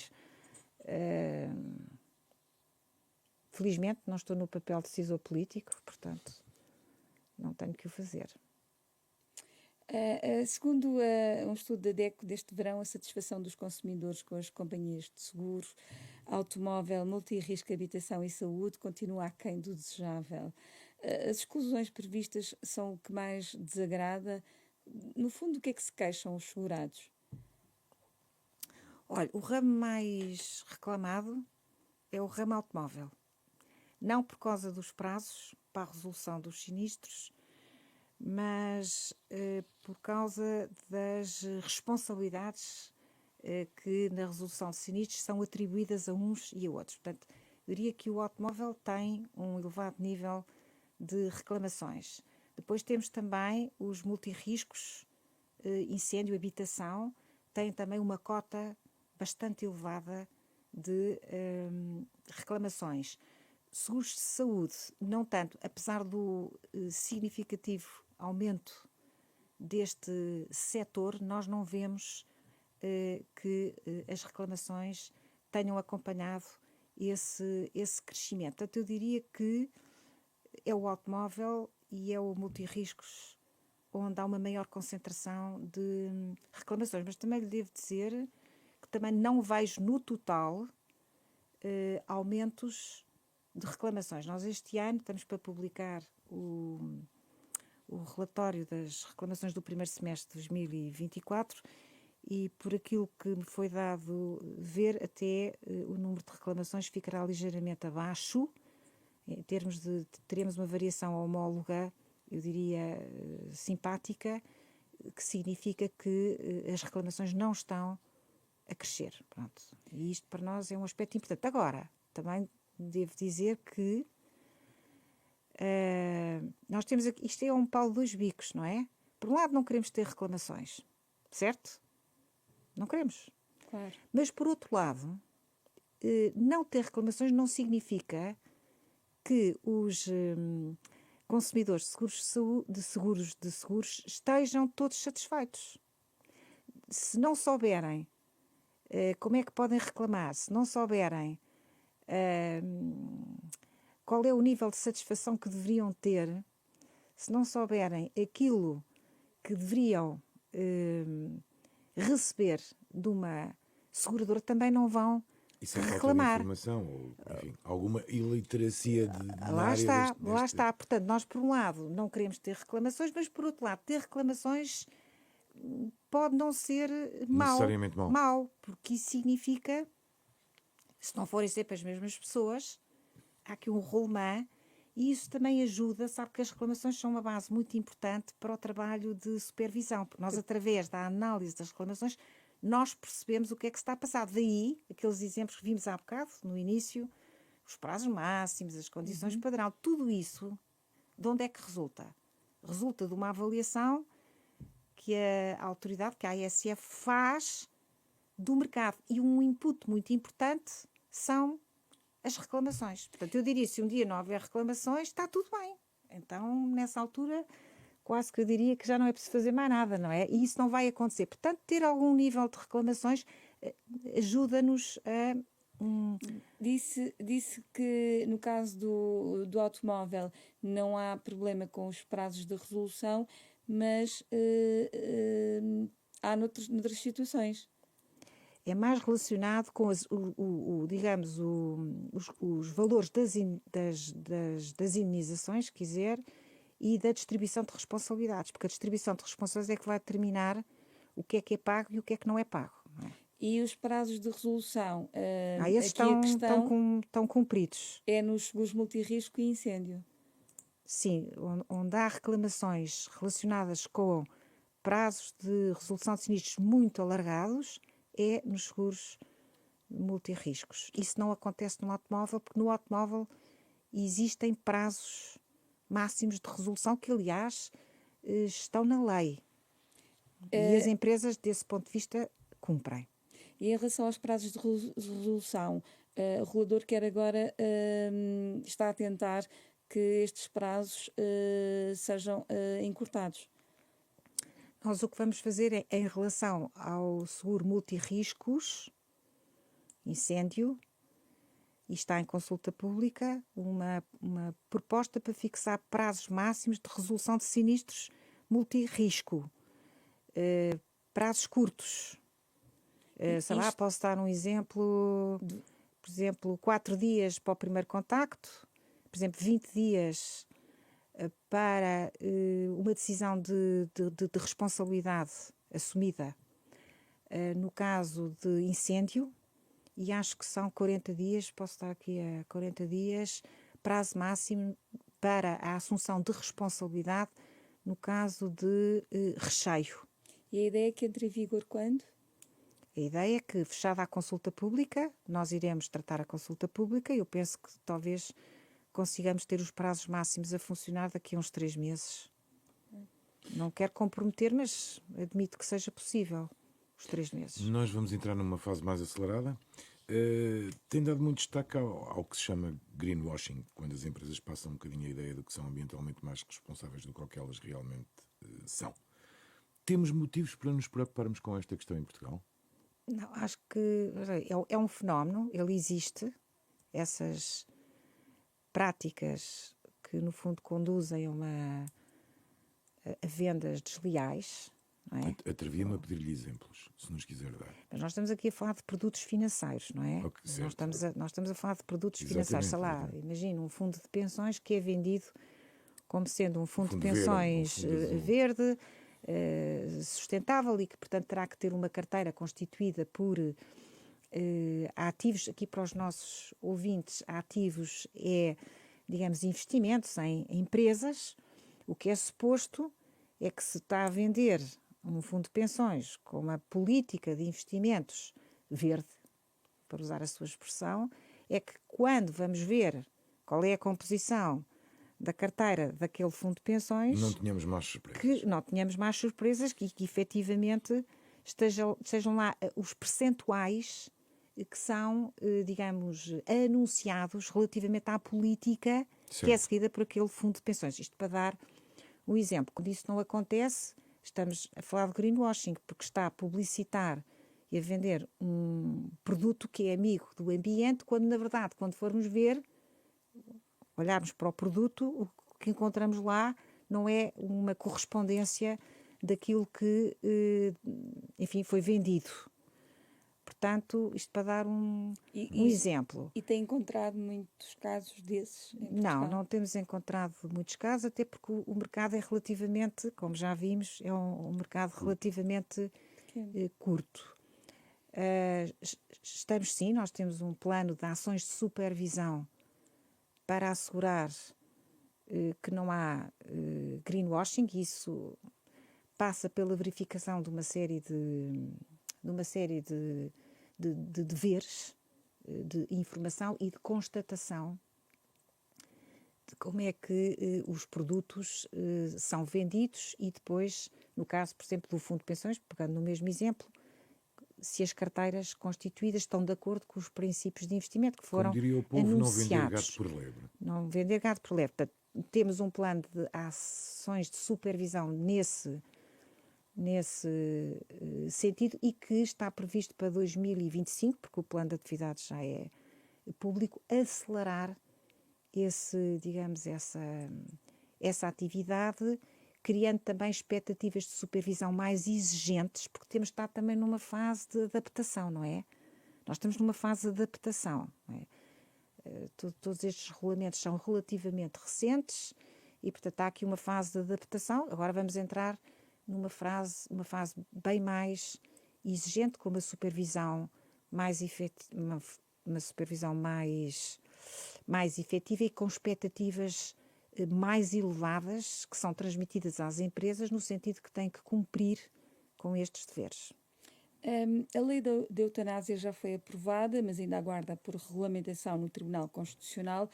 Felizmente não estou no papel de decisor político, portanto não tenho que o fazer. Segundo um estudo da DECO deste verão, a satisfação dos consumidores com as companhias de seguros, automóvel, multirrisco, habitação e saúde continua aquém do desejável. As exclusões previstas são o que mais desagrada. No fundo, o que é que se queixam os segurados? Olha, o ramo mais reclamado é o ramo automóvel. Não por causa dos prazos para a resolução dos sinistros, mas por causa das responsabilidades que na resolução de sinistros são atribuídas a uns e a outros. Portanto, eu diria que o automóvel tem um elevado nível de reclamações. Depois temos também os multirriscos, incêndio, habitação, têm também uma cota bastante elevada de reclamações. Seguros de saúde, não tanto, apesar do significativo aumento deste setor, nós não vemos que as reclamações tenham acompanhado esse crescimento. Portanto, eu diria que é o automóvel e é o multirriscos onde há uma maior concentração de reclamações. Mas também lhe devo dizer que também não vejo no total aumentos de reclamações. Nós este ano estamos para publicar o relatório das reclamações do primeiro semestre de 2024 e por aquilo que me foi dado ver, até o número de reclamações ficará ligeiramente abaixo, em termos de teremos uma variação homóloga, eu diria simpática, que significa que as reclamações não estão a crescer. Pronto. E isto para nós é um aspecto importante. Agora, também devo dizer que nós temos aqui, isto é um pau de dois bicos, não é? Por um lado não queremos ter reclamações, certo? Não queremos. Claro. Mas por outro lado, não ter reclamações não significa que os consumidores de seguros estejam todos satisfeitos. Se não souberem como é que podem reclamar, se não souberem qual é o nível de satisfação que deveriam ter, se não souberem aquilo que deveriam receber de uma seguradora, também não vão Isso é falta de reclamar. informação ou, enfim, alguma iliteracia Lá está. Portanto, nós por um lado não queremos ter reclamações, mas por outro lado ter reclamações pode não ser Necessariamente mau. porque isso significa, se não forem sempre as mesmas pessoas, há aqui um rolemã e isso também ajuda, sabe que as reclamações são uma base muito importante para o trabalho de supervisão, porque nós através da análise das reclamações nós percebemos o que é que se está a passar. Daí, aqueles exemplos que vimos há bocado, no início, os prazos máximos, as condições padrão, tudo isso, de onde é que resulta? Resulta de uma avaliação que a autoridade, que a ASF faz do mercado. E um input muito importante são as reclamações. Portanto, eu diria, se um dia não houver reclamações, está tudo bem. Então, nessa altura, quase que eu diria que já não é preciso fazer mais nada, não é? E isso não vai acontecer. Portanto, ter algum nível de reclamações ajuda-nos a... Disse que no caso do automóvel não há problema com os prazos de resolução, mas há noutras situações. É mais relacionado com digamos, os valores das indenizações, se quiser, e da distribuição de responsabilidades, porque a distribuição de responsabilidades é que vai determinar o que é pago e o que é que não é pago. Não é? E os prazos de resolução? Esses estão cumpridos. É nos seguros multirrisco e incêndio? Sim, onde há reclamações relacionadas com prazos de resolução de sinistros muito alargados, é nos seguros multirriscos. Isso não acontece no automóvel, porque no automóvel existem prazos máximos de resolução que, aliás, estão na lei. E as empresas, desse ponto de vista, cumprem. E em relação aos prazos de resolução, o regulador quer agora, está a tentar que estes prazos sejam encurtados. Nós o que vamos fazer é, em relação ao seguro multirriscos, incêndio, e está em consulta pública, uma proposta para fixar prazos máximos de resolução de sinistros multirrisco. Prazos curtos. Sei lá, posso dar um exemplo, por exemplo, 4 dias para o primeiro contacto, por exemplo, 20 dias para uma decisão de responsabilidade assumida no caso de incêndio, e acho que são 40 dias, posso estar aqui a 40 dias, prazo máximo para a assunção de responsabilidade no caso de recheio. E a ideia é que entre em vigor quando? A ideia é que, fechada a consulta pública, nós iremos tratar a consulta pública e eu penso que talvez consigamos ter os prazos máximos a funcionar daqui a uns 3 meses. Não quero comprometer, mas admito que seja possível os 3 meses. Nós vamos entrar numa fase mais acelerada. Tem dado muito destaque ao que se chama greenwashing, quando as empresas passam um bocadinho a ideia de que são ambientalmente mais responsáveis do que elas realmente são. Temos motivos para nos preocuparmos com esta questão em Portugal? Não, acho que é um fenómeno, ele existe, essas práticas que no fundo conduzem a vendas desleais, não é? Atrevia-me a pedir-lhe exemplos, se nos quiser dar. Mas nós estamos aqui a falar de produtos financeiros, não é? Okay, nós estamos a falar de produtos financeiros, sei lá, imagina um fundo de pensões que é vendido como sendo um fundo de pensões verde, sustentável e que, portanto, terá que ter uma carteira constituída por ativos. Aqui para os nossos ouvintes, ativos é, digamos, investimentos em empresas. O que é suposto é que se está a vender um fundo de pensões com uma política de investimentos verde, para usar a sua expressão, é que quando vamos ver qual é a composição da carteira daquele fundo de pensões, não tenhamos mais surpresas. Que não tenhamos mais surpresas, que efetivamente estejam lá os percentuais que são, digamos, anunciados relativamente à política que é seguida por aquele fundo de pensões. Isto para dar um exemplo. Quando isso não acontece, estamos a falar de greenwashing, porque está a publicitar e a vender um produto que é amigo do ambiente, quando na verdade, quando formos ver, olharmos para o produto, o que encontramos lá não é uma correspondência daquilo que, enfim, foi vendido. Portanto, isto para dar um exemplo. E tem encontrado muitos casos desses em Portugal? Não temos encontrado muitos casos, até porque o mercado é relativamente, como já vimos, é um mercado relativamente curto. Estamos sim, nós temos um plano de ações de supervisão para assegurar que não há greenwashing. Isso passa pela verificação de uma série de deveres de informação e de constatação de como é que os produtos são vendidos e depois, no caso, por exemplo, do fundo de pensões, pegando no mesmo exemplo, se as carteiras constituídas estão de acordo com os princípios de investimento que foram anunciados. Como diria o povo, anunciados. não vender gato por lebre. Não vender gato por lebre. Portanto, temos um plano de ações de supervisão nesse sentido e que está previsto para 2025, porque o plano de atividades já é público, acelerar essa atividade, criando também expectativas de supervisão mais exigentes, porque temos de estar também numa fase de adaptação, não é? Nós estamos numa fase de adaptação, não é? Todos estes regulamentos são relativamente recentes e, portanto, há aqui uma fase de adaptação. Agora vamos entrar numa fase bem mais exigente, com uma supervisão mais efetiva e com expectativas mais elevadas que são transmitidas às empresas no sentido que têm que cumprir com estes deveres. A lei da eutanásia já foi aprovada, mas ainda aguarda por regulamentação no Tribunal Constitucional.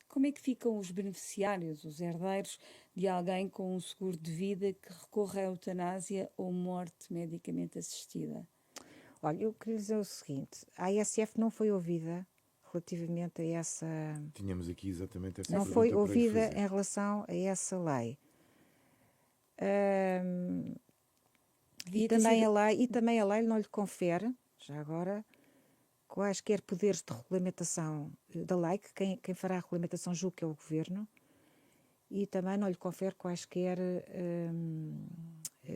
Como é que ficam os beneficiários, os herdeiros de alguém com um seguro de vida que recorre à eutanásia ou morte medicamente assistida? Olha, eu queria dizer o seguinte: a ASF não foi ouvida relativamente a essa. Tínhamos aqui exatamente essa Não pergunta foi para lhe ouvida fazer. em relação a essa lei. Devia ter sido- E também a lei não lhe confere, já agora, quaisquer poderes de regulamentação da lei, que quem fará a regulamentação julgo que é o Governo, e também não lhe confere quaisquer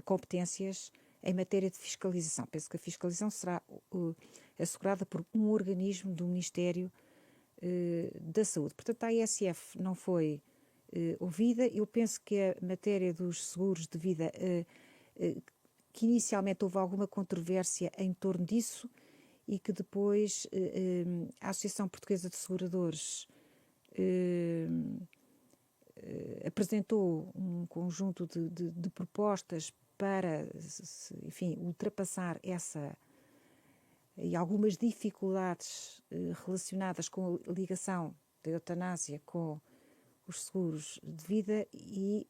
competências em matéria de fiscalização. Penso que a fiscalização será assegurada por um organismo do Ministério da Saúde. Portanto, a ASF não foi ouvida. Eu penso que a matéria dos seguros de vida, que inicialmente houve alguma controvérsia em torno disso e que depois a Associação Portuguesa de Seguradores apresentou um conjunto de propostas para, enfim, ultrapassar essa e algumas dificuldades relacionadas com a ligação da eutanásia com os seguros de vida e,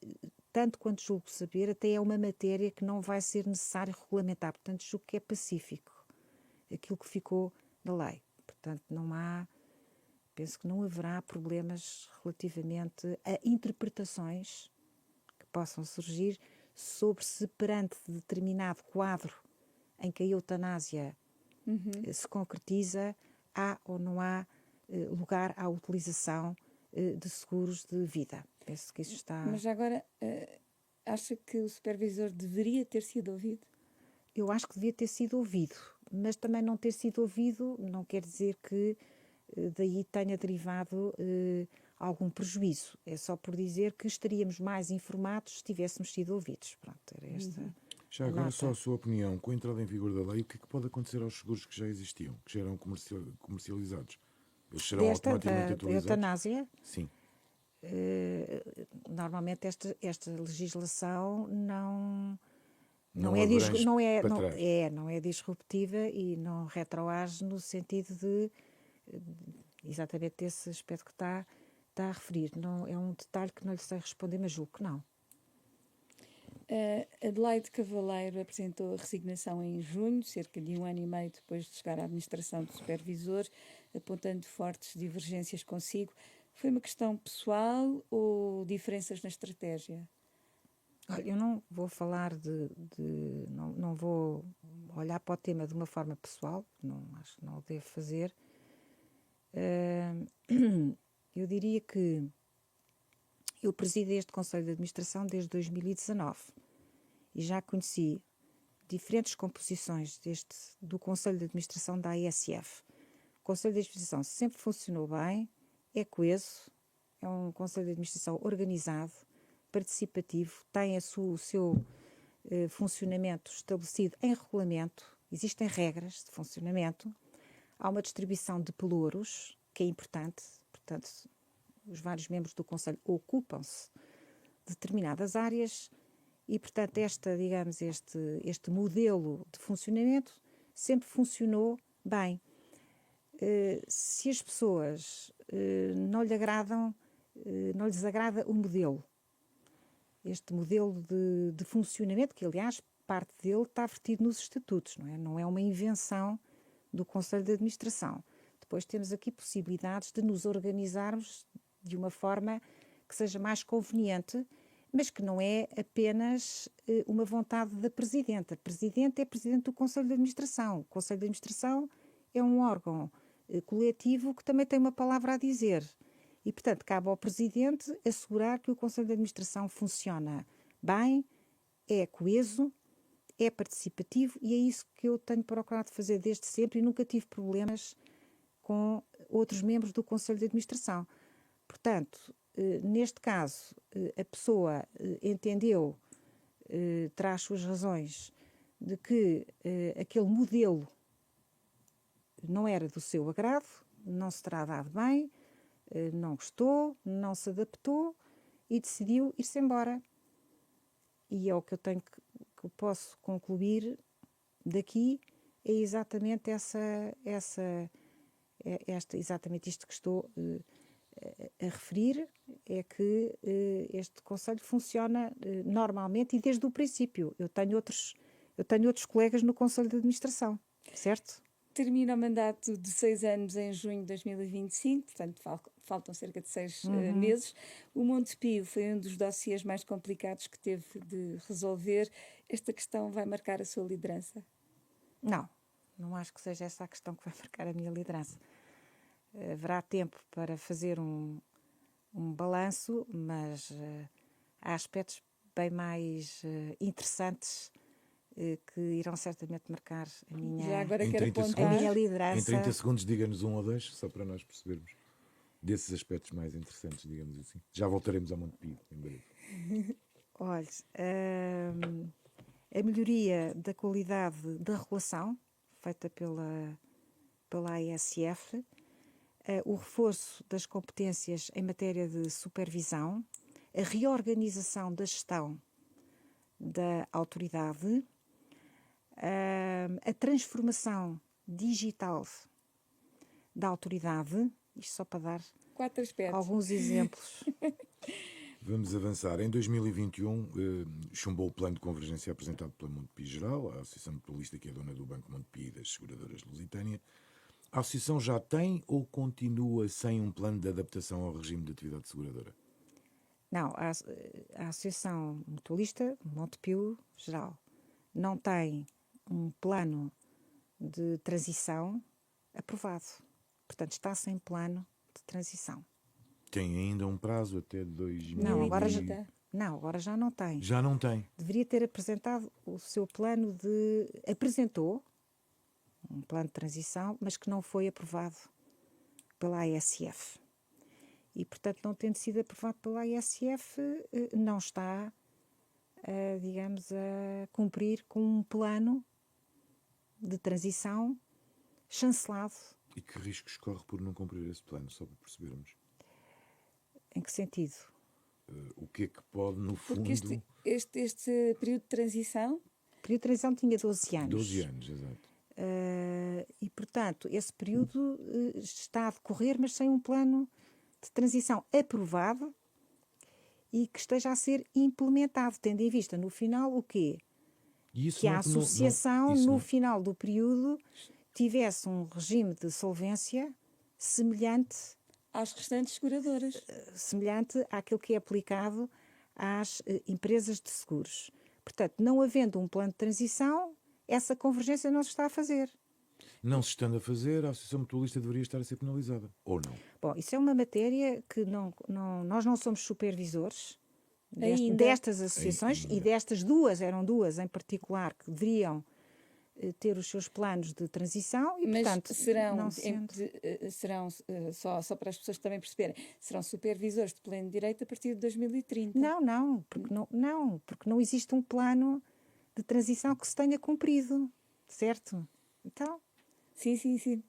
tanto quanto julgo saber, até é uma matéria que não vai ser necessário regulamentar. Portanto, julgo que é pacífico aquilo que ficou na lei. Portanto, penso que não haverá problemas relativamente a interpretações que possam surgir sobre se perante determinado quadro em que a eutanásia se concretiza, há ou não há lugar à utilização de seguros de vida. Penso que isso está... Mas agora, acha que o supervisor deveria ter sido ouvido? Eu acho que devia ter sido ouvido, mas também não ter sido ouvido não quer dizer que daí tenha derivado algum prejuízo. É só por dizer que estaríamos mais informados se tivéssemos sido ouvidos. Pronto, era esta Já a agora, nota. só a sua opinião, com a entrada em vigor da lei, o que é que pode acontecer aos seguros que já existiam, que já eram comercializados? Eles serão automaticamente Da atualizados? eutanásia, Sim. normalmente esta legislação não Não é, abrange para trás. não é disruptiva e não retroage no sentido de exatamente esse aspecto que está a referir. Não, é um detalhe que não lhe sei responder, mas julgo que não. Adelaide Cavaleiro apresentou a resignação em junho, cerca de 1 ano e meio depois de chegar à administração de supervisor, apontando fortes divergências consigo. Foi uma questão pessoal ou diferenças na estratégia? Eu não vou falar não vou olhar para o tema de uma forma pessoal, acho que não o devo fazer. Eu diria que eu presido este Conselho de Administração desde 2019 e já conheci diferentes composições do Conselho de Administração da ASF. O Conselho de Administração sempre funcionou bem, é coeso, é um Conselho de Administração organizado, participativo, tem o seu funcionamento estabelecido em regulamento, existem regras de funcionamento, há uma distribuição de pelouros, que é importante, portanto, os vários membros do Conselho ocupam-se de determinadas áreas e, portanto, este modelo de funcionamento sempre funcionou bem. Se as pessoas não lhes agrada o modelo, este modelo de funcionamento, que aliás parte dele está vertido nos estatutos, não é uma invenção do Conselho de Administração. Depois temos aqui possibilidades de nos organizarmos de uma forma que seja mais conveniente, mas que não é apenas uma vontade da Presidente. A Presidente é Presidente do Conselho de Administração. O Conselho de Administração é um órgão coletivo que também tem uma palavra a dizer. E, portanto, cabe ao Presidente assegurar que o Conselho de Administração funciona bem, é coeso, é participativo e é isso que eu tenho procurado fazer desde sempre e nunca tive problemas com outros membros do Conselho de Administração. Portanto, neste caso, a pessoa entendeu, traz suas razões de que aquele modelo não era do seu agrado, não se terá dado bem, não gostou, não se adaptou e decidiu ir-se embora. E é o que eu posso concluir daqui, é exatamente exatamente isto que estou a referir é que este Conselho funciona normalmente e desde o princípio. Eu tenho outros colegas no Conselho de Administração, certo? Termina o mandato de 6 anos em junho de 2025, portanto faltam cerca de 6 meses. O Montepio foi um dos dossiês mais complicados que teve de resolver. Esta questão vai marcar a sua liderança? Não acho que seja essa a questão que vai marcar a minha liderança. Haverá tempo para fazer um balanço, mas há aspectos bem mais interessantes que irão certamente marcar a minha, Já agora Em quero 30 apontar. a minha Em liderança. 30 segundos, diga-nos um ou dois, só para nós percebermos desses aspectos mais interessantes, digamos assim. Já voltaremos ao Montepio em breve. Olha, a melhoria da qualidade da regulação feita pela ASF, o reforço das competências em matéria de supervisão, a reorganização da gestão da autoridade, a transformação digital da autoridade, isto só para dar 4 aspectos. alguns exemplos. Vamos avançar. Em 2021, chumbou o plano de convergência apresentado pela Montepio Geral, a Associação Mutualista, que é dona do Banco Montepio e das seguradoras Lusitânia. A Associação já tem ou continua sem um plano de adaptação ao regime de atividade seguradora? Não, a Associação Mutualista Montepio Geral não tem um plano de transição aprovado. Portanto, está sem plano de transição. Tem ainda um prazo até 2000? Não, agora Não, agora já não tem. Já não tem. Deveria ter apresentado o seu plano de... Apresentou um plano de transição, mas que não foi aprovado pela ASF. E, portanto, não tendo sido aprovado pela ASF, não está, digamos, a cumprir com um plano de transição chancelado. E que riscos corre por não cumprir esse plano, só para percebermos? Em que sentido? O que é que pode, no fundo... porque este período de transição... O período de transição tinha 12 anos. 12 anos, exato. E, portanto, esse período está a decorrer, mas sem um plano de transição aprovado e que esteja a ser implementado, tendo em vista, no final, o quê? E isso Que a não- associação, isso no não- final do período, tivesse um regime de solvência semelhante às restantes seguradoras. àquilo que é aplicado às empresas de seguros. Portanto, não havendo um plano de transição, essa convergência não se está a fazer. Não se estando a fazer, a Associação Mutualista deveria estar a ser penalizada. Ou não? Bom, isso é uma matéria que nós não somos supervisores Ainda. destas associações e destas eram duas em particular que deveriam ter os seus planos de transição e, Mas portanto, serão, não sendo... só para as pessoas também perceberem, serão supervisores de pleno direito a partir de 2030. Porque não existe um plano de transição que se tenha cumprido, certo? Então, Sim.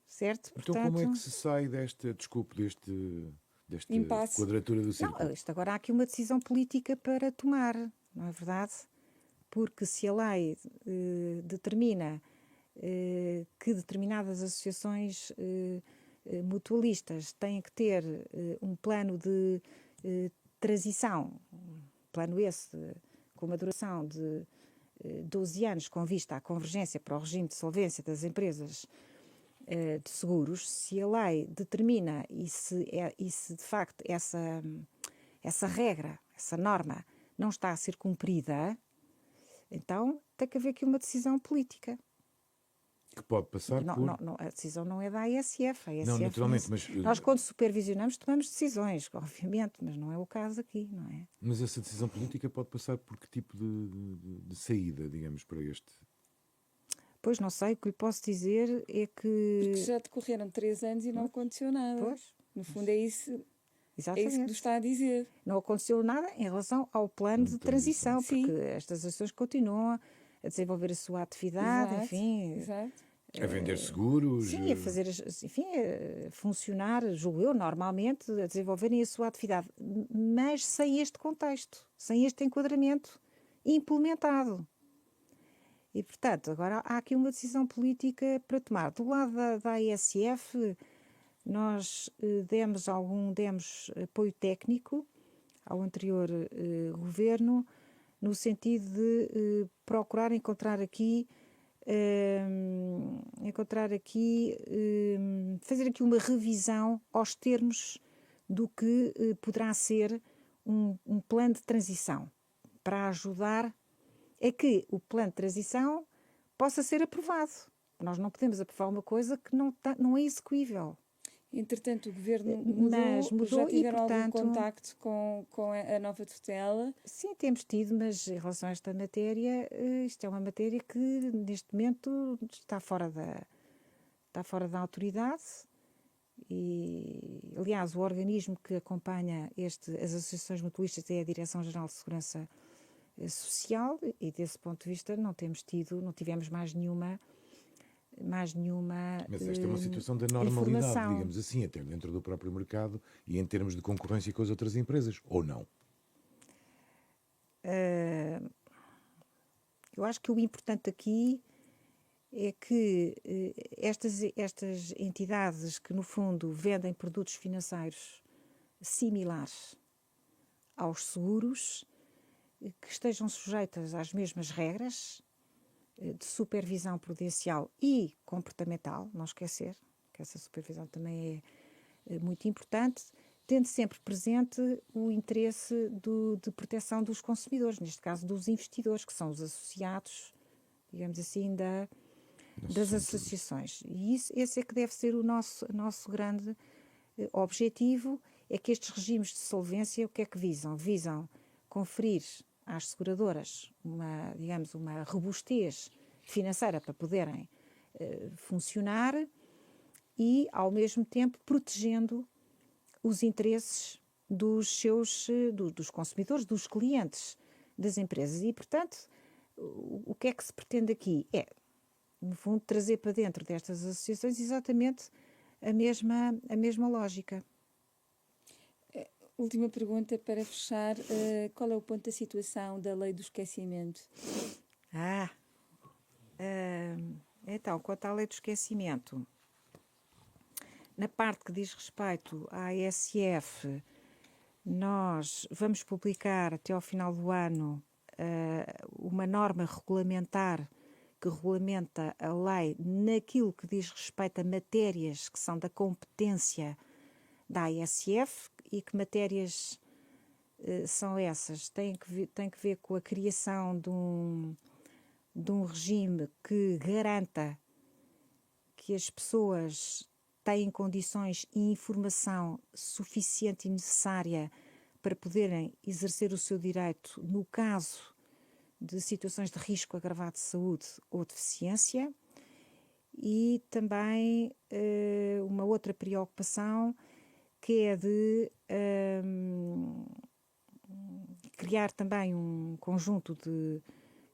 certo? Então como é que se sai desta Impasse. quadratura do círculo? Não, agora há aqui uma decisão política para tomar, não é verdade? Porque se a lei determina que determinadas associações mutualistas têm que ter um plano de transição, plano esse com uma duração de 12 anos com vista à convergência para o regime de solvência das empresas de seguros, se a lei determina e se de facto essa regra, essa norma não está a ser cumprida, então tem que haver aqui uma decisão política. Que pode passar por... A decisão não é da ASF. Não, naturalmente, mas... Nós, quando supervisionamos, tomamos decisões, obviamente, mas não é o caso aqui, não é? Mas essa decisão política pode passar por que tipo de saída, digamos, para este... Pois, não sei, o que lhe posso dizer é que... Porque já decorreram 3 anos e não aconteceu nada. Pois. No fundo é isso Exatamente. que nos está a dizer. Não aconteceu nada em relação ao plano de transição, Sim. porque estas associações continuam a desenvolver a sua atividade, enfim... Exato. A vender seguros? Sim, a fazer, enfim, a funcionar, julgo eu, normalmente, a desenvolverem a sua atividade, mas sem este contexto, sem este enquadramento implementado. E, portanto, agora há aqui uma decisão política para tomar. Do lado da ASF, Nós demos apoio técnico ao anterior governo, no sentido de procurar fazer aqui uma revisão aos termos do que poderá ser um plano de transição, para ajudar a que o plano de transição possa ser aprovado. Nós não podemos aprovar uma coisa que não é execuível. Entretanto, o Governo mudou, já tiveram algum contacto com a nova tutela? Sim, temos tido, mas em relação a esta matéria, isto é uma matéria que neste momento está fora da autoridade e, aliás, o organismo que acompanha as associações mutualistas é a Direção-Geral de Segurança Social e, desse ponto de vista, não tivemos mais nenhuma. Mas esta é uma situação da normalidade, digamos assim, até dentro do próprio mercado e em termos de concorrência com as outras empresas, ou não? Eu acho que o importante aqui é que estas entidades que, no fundo, vendem produtos financeiros similares aos seguros, que estejam sujeitas às mesmas regras de supervisão prudencial e comportamental, não esquecer que essa supervisão também é muito importante, tendo sempre presente o interesse de proteção dos consumidores, neste caso dos investidores, que são os associados, digamos assim, das associações. E esse é que deve ser o nosso grande objetivo, é que estes regimes de solvência, o que é que visam? Visam conferir às seguradoras uma robustez financeira para poderem funcionar e, ao mesmo tempo, protegendo os interesses dos consumidores, dos clientes das empresas. E, portanto, o que é que se pretende aqui? É, no fundo, trazer para dentro destas associações exatamente a mesma lógica. Última pergunta para fechar. Qual é o ponto da situação da lei do esquecimento? Então, quanto à lei do esquecimento, na parte que diz respeito à ASF, nós vamos publicar até ao final do ano uma norma regulamentar que regulamenta a lei naquilo que diz respeito a matérias que são da competência da ASF. E que matérias são essas? Tem que ver com a criação de um regime que garanta que as pessoas têm condições e informação suficiente e necessária para poderem exercer o seu direito no caso de situações de risco agravado de saúde ou deficiência. E também uma outra preocupação, que é de criar também um conjunto de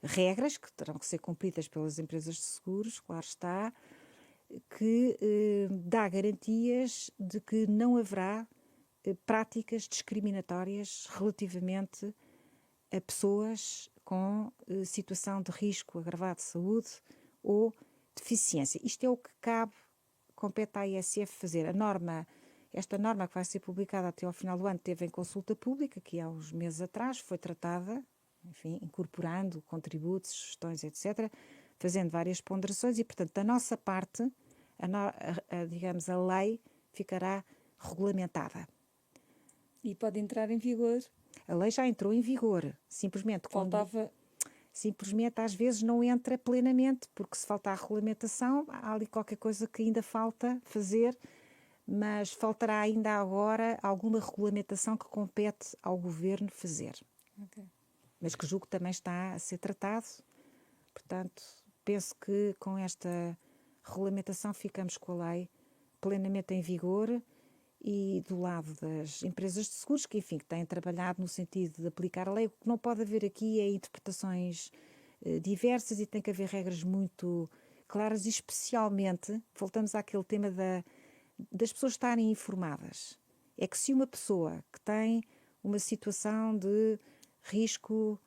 regras que terão que ser cumpridas pelas empresas de seguros, claro está, que dá garantias de que não haverá práticas discriminatórias relativamente a pessoas com situação de risco agravado de saúde ou deficiência. Isto é o que compete à ASF fazer. Esta norma que vai ser publicada até ao final do ano teve em consulta pública, que há uns meses atrás foi tratada, enfim, incorporando contributos, sugestões, etc., fazendo várias ponderações e, portanto, da nossa parte, a lei ficará regulamentada. E pode entrar em vigor? A lei já entrou em vigor, simplesmente às vezes não entra plenamente, porque se falta a regulamentação, há ali qualquer coisa que ainda falta fazer, mas faltará ainda agora alguma regulamentação que compete ao Governo fazer. Okay. Mas que julgo que também está a ser tratado. Portanto, penso que com esta regulamentação ficamos com a lei plenamente em vigor e do lado das empresas de seguros, que, enfim, que têm trabalhado no sentido de aplicar a lei. O que não pode haver aqui é interpretações diversas e tem que haver regras muito claras, e especialmente, voltamos àquele tema das pessoas estarem informadas. É que se uma pessoa que tem uma situação de risco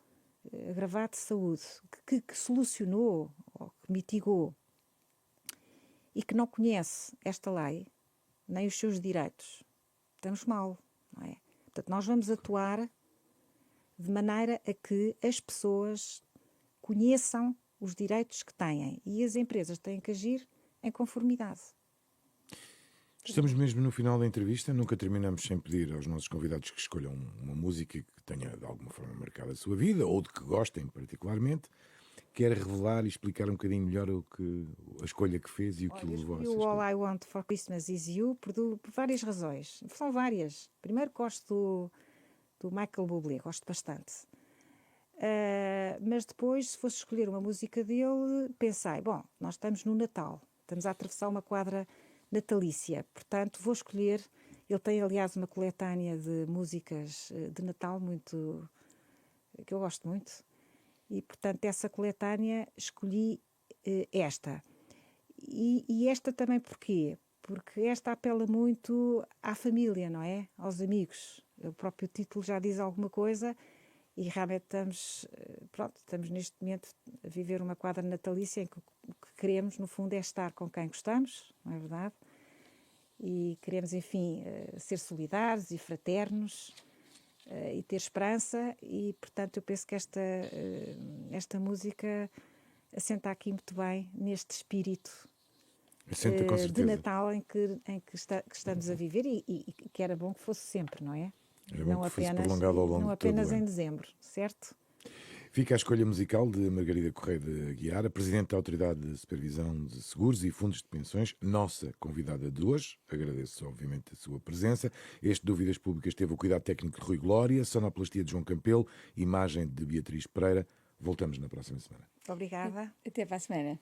agravado de saúde, que solucionou ou que mitigou e que não conhece esta lei, nem os seus direitos, estamos mal, não é? Portanto, nós vamos atuar de maneira a que as pessoas conheçam os direitos que têm e as empresas têm que agir em conformidade. Estamos mesmo no final da entrevista. Nunca terminamos sem pedir aos nossos convidados que escolham uma música que tenha de alguma forma marcado a sua vida ou de que gostem particularmente. Quer revelar e explicar um bocadinho melhor a escolha que fez e o que o levou a essa escolha? escolha? All I Want for Christmas Is You por várias razões. São várias. Primeiro gosto do Michael Bublé, gosto bastante. Mas depois, se fosse escolher uma música dele, pensei, bom, nós estamos no Natal, estamos a atravessar uma quadra natalícia, portanto vou escolher, ele tem aliás uma coletânea de músicas de Natal que eu gosto muito, e portanto dessa coletânea escolhi esta. E esta também porquê? Porque esta apela muito à família, não é? Aos amigos. O próprio título já diz alguma coisa. E realmente estamos neste momento a viver uma quadra natalícia em que o que queremos, no fundo, é estar com quem gostamos, não é verdade? E queremos, enfim, ser solidários e fraternos e ter esperança e, portanto, eu penso que esta música assenta aqui muito bem neste espírito Assenta, com certeza, de Natal em que estamos a viver e que era bom que fosse sempre, não é? Era bom que fosse prolongado ao longo não de apenas todo o em ano. dezembro, certo? Fica a escolha musical de Margarida Correia de Aguiar, a Presidente da Autoridade de Supervisão de Seguros e Fundos de Pensões, nossa convidada de hoje. Agradeço, obviamente, a sua presença. Este Dúvidas Públicas teve o cuidado técnico de Rui Glória, sonoplastia de João Campelo, imagem de Beatriz Pereira. Voltamos na próxima semana. Obrigada. Até para a semana.